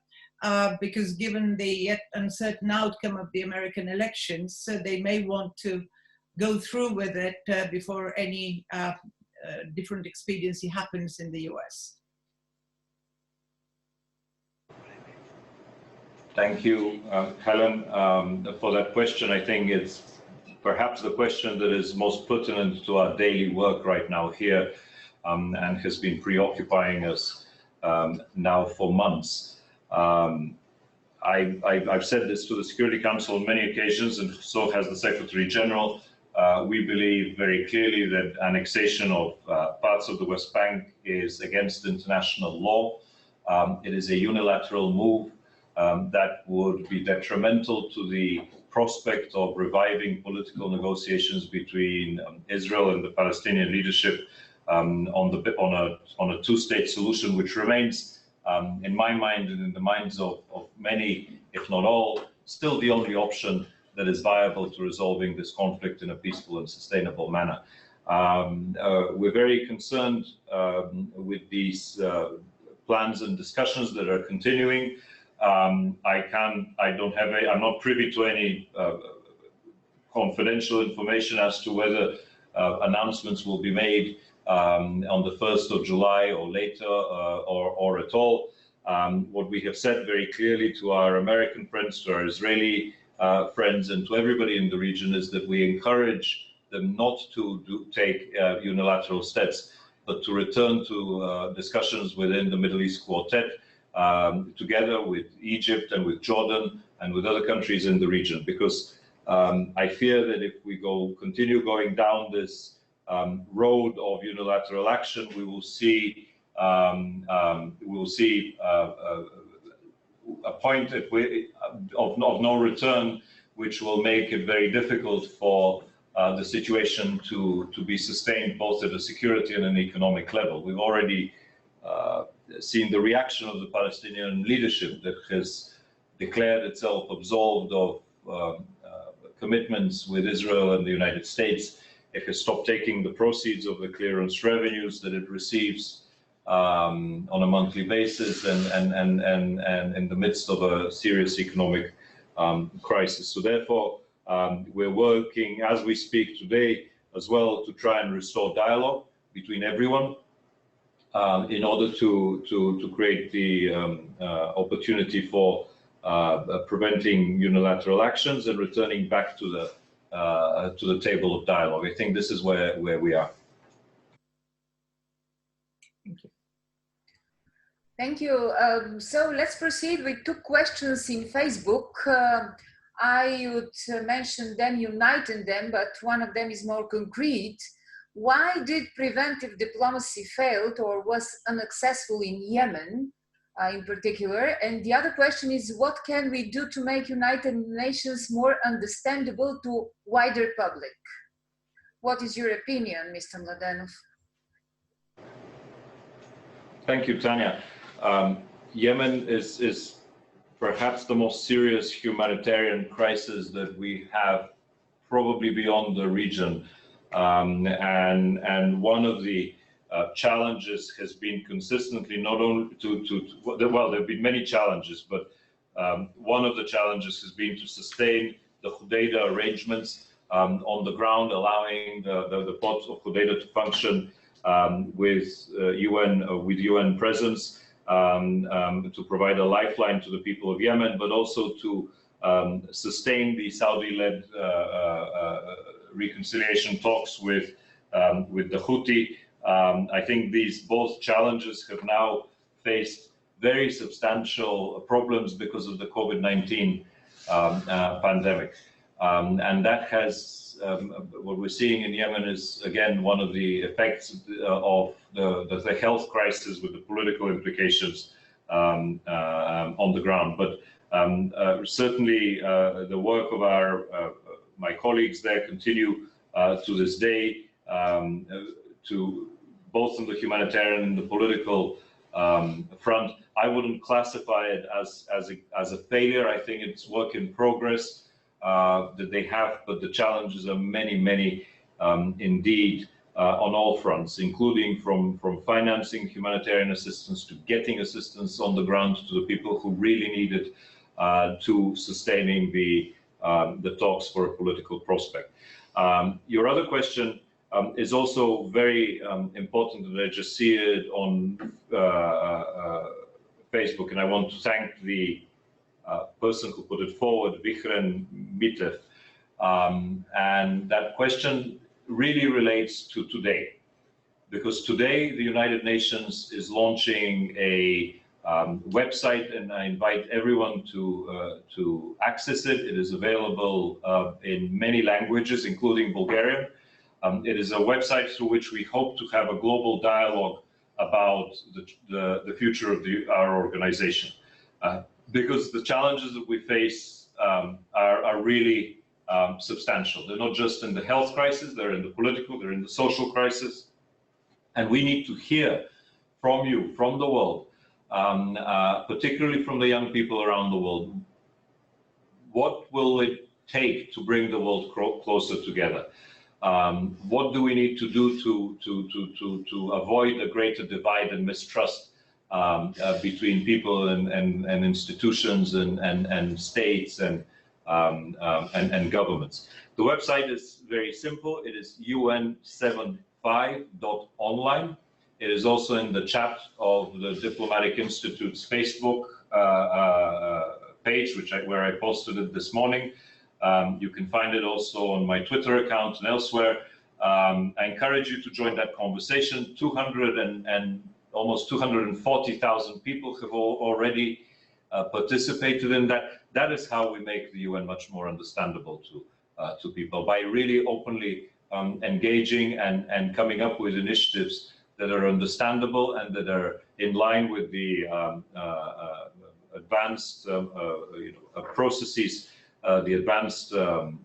Because given the yet uncertain outcome of the American elections, they may want to go through with it before any different expediency happens in the US. Thank you, Helen, for that question. I think it's perhaps the question that is most pertinent to our daily work right now here, and has been preoccupying us now for months. I've said this to the Security Council on many occasions, and so has the Secretary General. We believe very clearly that annexation of parts of the West Bank is against international law. It is a unilateral move that would be detrimental to the prospect of reviving political negotiations between Israel and the Palestinian leadership on a two-state solution, which remains, in my mind and in the minds of many, if not all, still the only option that is viable to resolving this conflict in a peaceful and sustainable manner. We're very concerned with these plans and discussions that are continuing. I'm not privy to any confidential information as to whether announcements will be made on the 1st of July or later or at all. What we have said very clearly to our American friends, to our Israeli friends, and to everybody in the region is that we encourage them not to take unilateral steps, but to return to discussions within the Middle East Quartet, together with Egypt and with Jordan and with other countries in the region, because I fear that if we continue going down this road of unilateral action, we will see a point of no return, which will make it very difficult for the situation to be sustained both at a security and an economic level. We've already seen the reaction of the Palestinian leadership that has declared itself absolved of commitments with Israel and the United States. It has stopped taking the proceeds of the clearance revenues that it receives on a monthly basis, and in the midst of a serious economic crisis. So therefore, we're working as we speak today as well to try and restore dialogue between everyone, in order to create the opportunity for preventing unilateral actions and returning back to the table of dialogue. I think this is where we are. Thank you. Thank you. So let's proceed with two questions in Facebook. I would mention them, uniting them, but one of them is more concrete. Why did preventive diplomacy fail or was unsuccessful in Yemen in particular? And the other question is, what can we do to make United Nations more understandable to wider public? What is your opinion, Mr. Mladenov? Thank you, Tanya. Yemen is perhaps the most serious humanitarian crisis that we have probably beyond the region. And one of the challenges has been consistently not only well, there have been many challenges, but one of the challenges has been to sustain the Hodeidah arrangements on the ground, allowing the ports of Hodeidah to function with UN presence, to provide a lifeline to the people of Yemen, but also to sustain the Saudi-led reconciliation talks with the Houthi. I think these both challenges have now faced very substantial problems because of the COVID-19 pandemic. And that has, what we're seeing in Yemen is, again, one of the effects of the health crisis with the political implications on the ground. But certainly the work of my colleagues there continue to this day, to both on the humanitarian and the political front. I wouldn't classify it as a failure. I think it's work in progress that they have, but the challenges are many indeed on all fronts, including from financing humanitarian assistance to getting assistance on the ground to the people who really need it, to sustaining the talks for a political prospect. Your other question is also very important, and I just see it on Facebook, and I want to thank the person who put it forward, Vihren Mitev. And that question really relates to today, because today the United Nations is launching a website, and I invite everyone to access it. It is available in many languages, including Bulgarian. It is a website through which we hope to have a global dialogue about the future of our organization. Because the challenges that we face are really substantial. They're not just in the health crisis, they're in the political, they're in the social crisis. And we need to hear from you, from the world, particularly from the young people around the world. What will it take to bring the world closer together? What do we need to do to avoid a greater divide and mistrust between people and institutions and states and governments? The website is very simple. It is un75.online. It is also in the chat of the Diplomatic Institute's Facebook page, where I posted it this morning. You can find it also on my Twitter account and elsewhere. I encourage you to join that conversation. Almost 240,000 people have already participated in that. That is how we make the UN much more understandable to people, by really openly engaging and coming up with initiatives that are understandable and that are in line with the advanced processes, the advanced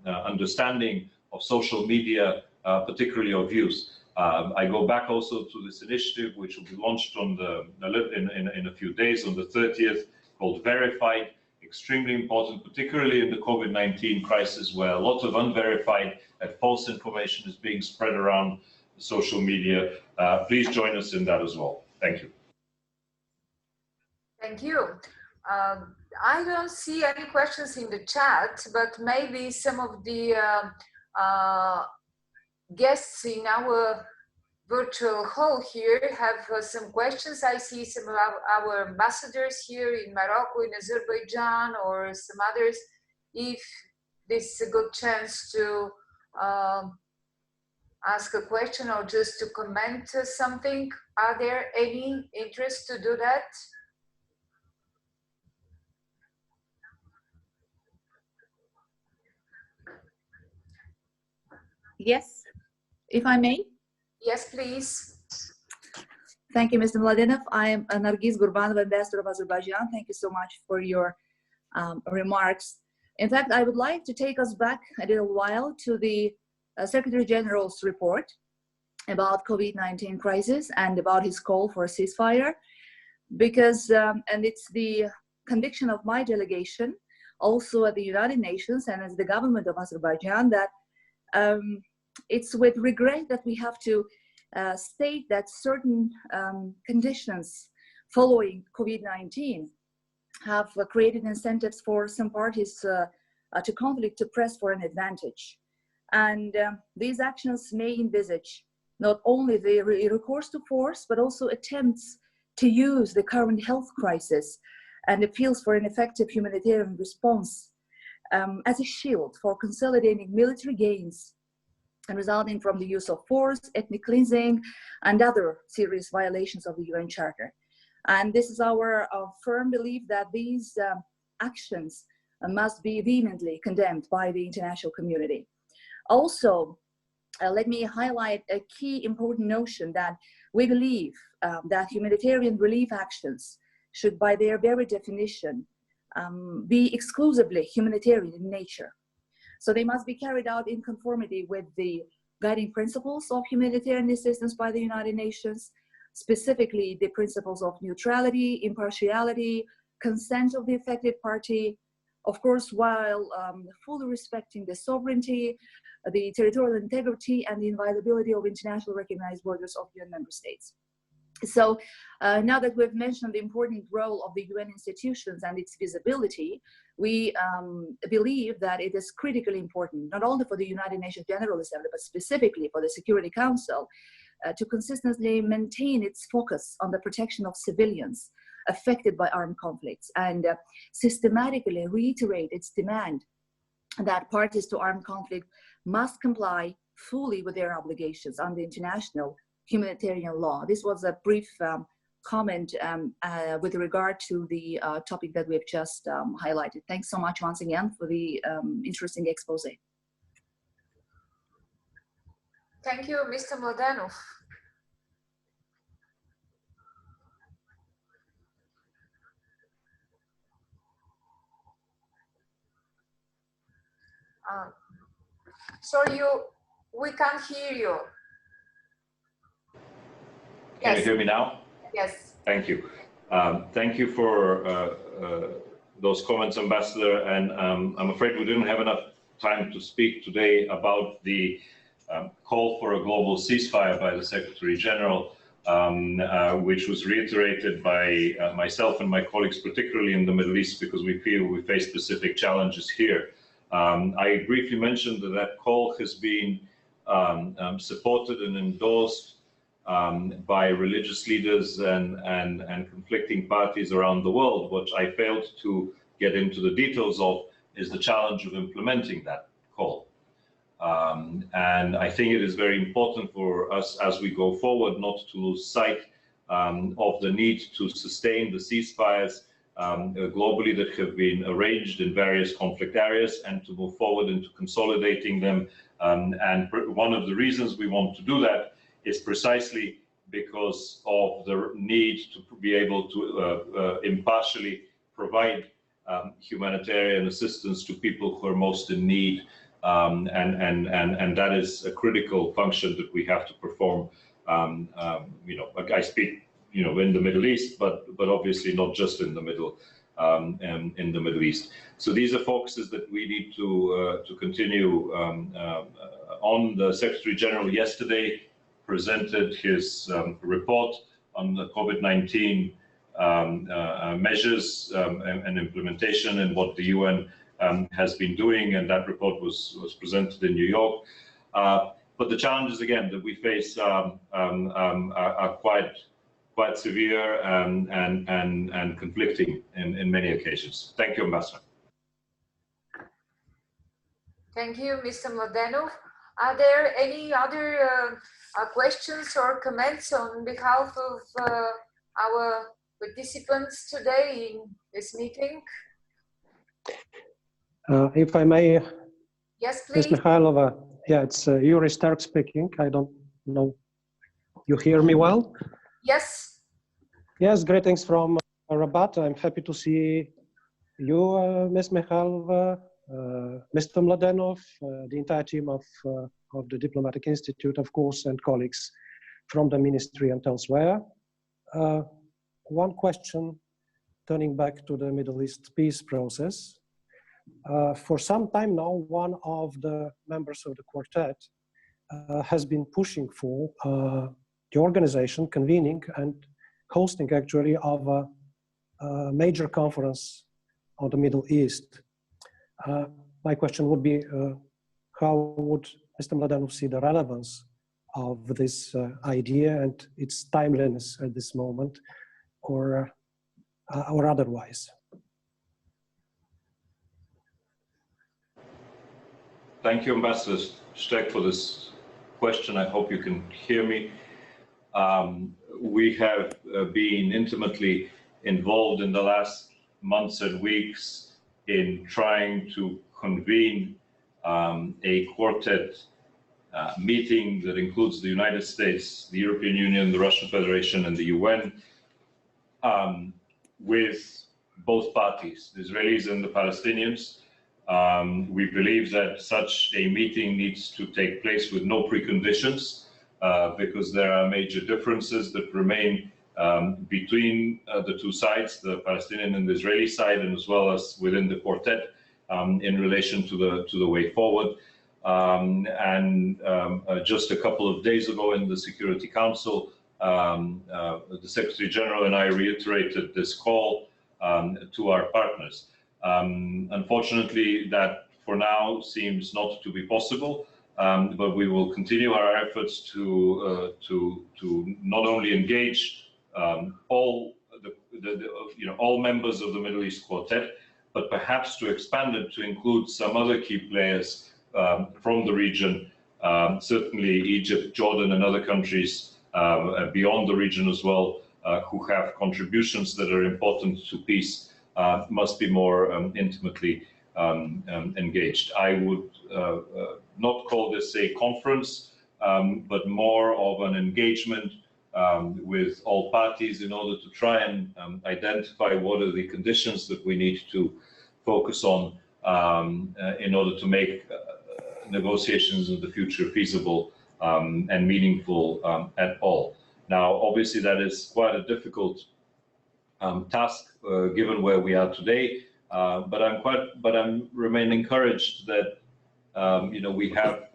understanding of social media, particularly of use. I go back also to this initiative, which will be launched in a few days, on the 30th, called Verified. Extremely important, particularly in the COVID-19 crisis, where a lot of unverified and false information is being spread around social media. Please join us in that as well. Thank you. Thank you. I don't see any questions in the chat, but maybe some of the guests in our virtual hall here have some questions. I see some of our ambassadors here in Morocco, in Azerbaijan, or some others. If this is a good chance to ask a question or just to comment something, are there any interest to do that? Yes, if I may. Yes, please. Thank you, Mr. Mladenov. I am Nargiz Gurbanova, Ambassador of Azerbaijan. Thank you so much for your remarks. In fact, I would like to take us back a little while to the Secretary General's report about COVID-19 crisis and about his call for a ceasefire, because, and it's the conviction of my delegation, also at the United Nations and as the government of Azerbaijan, that it's with regret that we have to state that certain conditions following COVID-19 have created incentives for some parties to conflict to press for an advantage. And these actions may envisage not only the recourse to force, but also attempts to use the current health crisis and appeals for an effective humanitarian response as a shield for consolidating military gains and resulting from the use of force, ethnic cleansing, and other serious violations of the UN Charter. And this is our firm belief that these actions must be vehemently condemned by the international community. Also, let me highlight a key important notion that we believe that humanitarian relief actions should, by their very definition, be exclusively humanitarian in nature. So they must be carried out in conformity with the guiding principles of humanitarian assistance by the United Nations, specifically the principles of neutrality, impartiality, consent of the affected party, of course, while fully respecting the sovereignty, the territorial integrity, and the inviolability of internationally recognized borders of UN member states. So now that we've mentioned the important role of the UN institutions and its visibility, we believe that it is critically important, not only for the United Nations General Assembly, but specifically for the Security Council, to consistently maintain its focus on the protection of civilians affected by armed conflicts and systematically reiterate its demand that parties to armed conflict must comply fully with their obligations under international humanitarian law. This was a brief comment with regard to the topic that we've just highlighted. Thanks so much once again for the interesting expose. Thank you, Mr. Mladenov. Sorry, we can't hear you. Can you hear me now? Yes. Thank you. Thank you for those comments, Ambassador. And I'm afraid we didn't have enough time to speak today about the call for a global ceasefire by the Secretary General, which was reiterated by myself and my colleagues, particularly in the Middle East, because we feel we face specific challenges here. I briefly mentioned that that call has been supported and endorsed by religious leaders and conflicting parties around the world. What I failed to get into the details of is the challenge of implementing that call. And I think it is very important for us as we go forward not to lose sight of the need to sustain the ceasefires globally that have been arranged in various conflict areas and to move forward into consolidating them. And one of the reasons we want to do that is precisely because of the need to be able to impartially provide humanitarian assistance to people who are most in need. And that is a critical function that we have to perform. I speak, in the Middle East, but obviously not just in the Middle East. So these are focuses that we need to continue on. The Secretary General yesterday presented his report on the COVID-19 measures and implementation and what the UN has been doing, and that report was presented in New York. But the challenges, again, that we face are quite severe and conflicting in many occasions. Thank you, Ambassador. Thank you, Mr. Mladenov. Are there any other questions or comments on behalf of our participants today in this meeting? If I may, yes, please. Ms. Mikhailova, yeah, it's Yuri Stark speaking. I don't know, you hear me well? Yes. Yes, greetings from Rabat. I'm happy to see you, Ms. Mikhailova, Mr. Mladenov, the entire team of the Diplomatic Institute, of course, and colleagues from the ministry and elsewhere. One question, turning back to the Middle East peace process. For some time now, one of the members of the quartet has been pushing for the organization, convening and hosting actually of a major conference on the Middle East. My question would be, how would Mr. Mladenov see the relevance of this idea and its timeliness at this moment, or otherwise? Thank you, Ambassador Steck, for this question. I hope you can hear me. We have been intimately involved in the last months and weeks in trying to convene a quartet meeting that includes the United States, the European Union, the Russian Federation, and the UN, with both parties, the Israelis and the Palestinians. We believe that such a meeting needs to take place with no preconditions, because there are major differences that remain between the two sides, the Palestinian and the Israeli side, and as well as within the quartet in relation to the way forward. Just a couple of days ago in the Security Council, the Secretary General and I reiterated this call to our partners. Unfortunately, that for now seems not to be possible, but we will continue our efforts to not only engage all members of the Middle East Quartet, but perhaps to expand it to include some other key players from the region, certainly Egypt, Jordan, and other countries beyond the region as well, who have contributions that are important to peace, must be more intimately engaged. I would not call this a conference, but more of an engagement with all parties in order to try and identify what are the conditions that we need to focus on in order to make negotiations in the future feasible and meaningful at all. Now, obviously, that is quite a difficult task given where we are today, but I'm remain encouraged that we have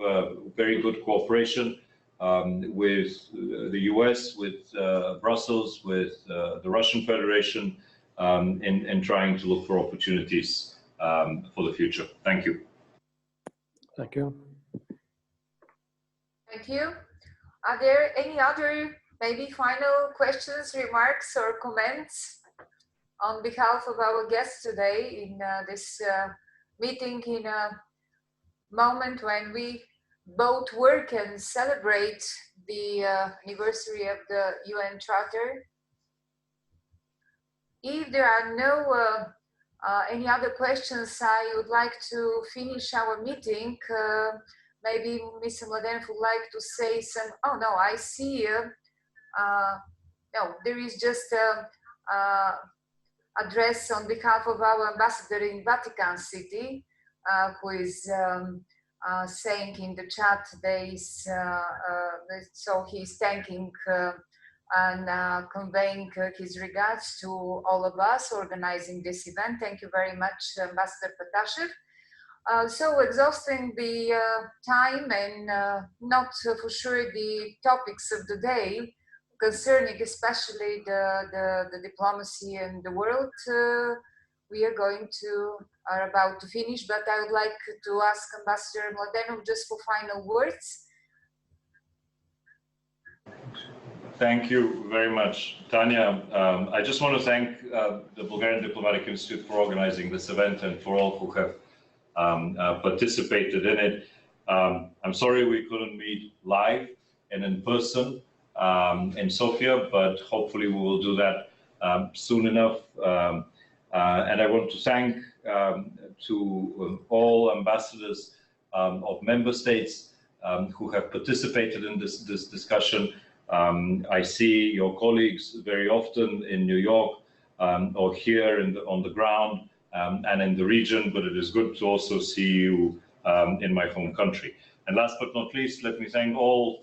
very good cooperation with the US, with Brussels, with the Russian Federation in trying to look for opportunities for the future. Thank you. Thank you. Thank you. Are there any other maybe final questions, remarks, or comments on behalf of our guests today in this meeting, in a moment when we both work and celebrate the anniversary of the UN Charter? If there are no any other questions, I would like to finish our meeting. Maybe Mr. Mladenov would like to say some, oh no, I see, no, there is just an address on behalf of our ambassador in Vatican City, who is saying in the chat days, so he's thanking and conveying his regards to all of us organizing this event. Thank you very much, Ambassador Patashev. So exhausting the time and not for sure the topics of the day, concerning especially the diplomacy and the world, we are about to finish, but I would like to ask Ambassador Mladenov just for final words. Thank you very much, Tanya. I just want to thank the Bulgarian Diplomatic Institute for organizing this event and for all who have participated in it. I'm sorry we couldn't meet live and in person in Sofia, but hopefully we will do that soon enough. And I want to thank to all ambassadors of member states who have participated in this discussion. I see your colleagues very often in New York or here on the ground and in the region, but it is good to also see you in my home country. And last but not least, let me thank all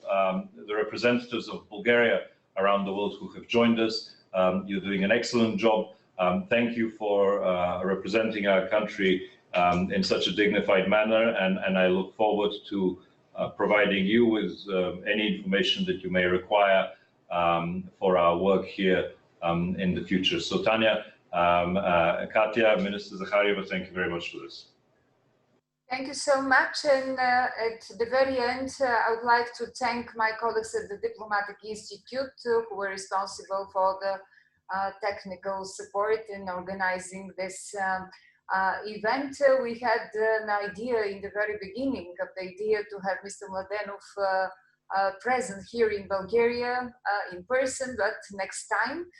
the representatives of Bulgaria around the world who have joined us. You're doing an excellent job. Thank you for representing our country in such a dignified manner, and I look forward to providing you with any information that you may require for our work here in the future. So Tanya, Katya, Minister Zakharieva, thank you very much for this. Thank you so much. And at the very end, I would like to thank my colleagues at the Diplomatic Institute who were responsible for the technical support in organizing this event. We had an idea in the very beginning of the idea to have Mr. Mladenov present here in Bulgaria in person, but next time.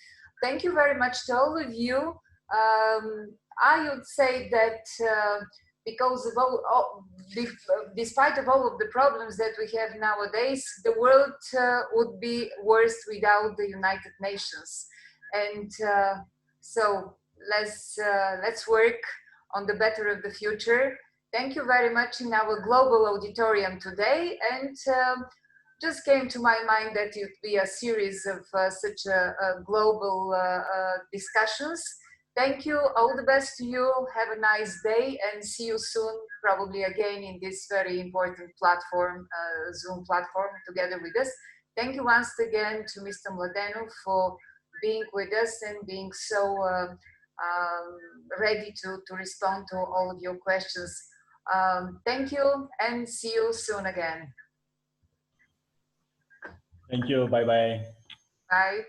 Thank you very much to all of you. I would say that because of despite of all of the problems that we have nowadays, the world would be worse without the United Nations. And so let's work on the better of the future. Thank you very much in our global auditorium today. And just came to my mind that it would be a series of such a global discussions. Thank you, all the best to you, have a nice day, and see you soon, probably again in this very important platform, Zoom platform, together with us. Thank you once again to Mr. Mladenov for being with us and being so ready to respond to all of your questions. Thank you, and see you soon again. Thank you, bye-bye. Bye.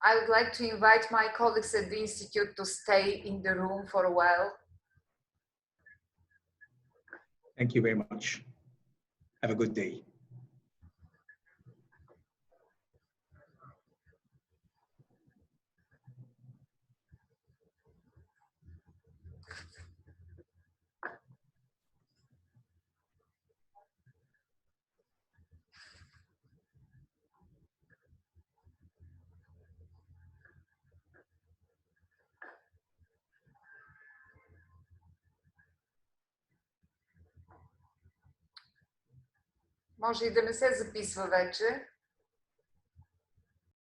I would like to invite my colleagues at the Institute to stay in the room for a while. Thank you very much. Have a good day. Може и да не се записва вече.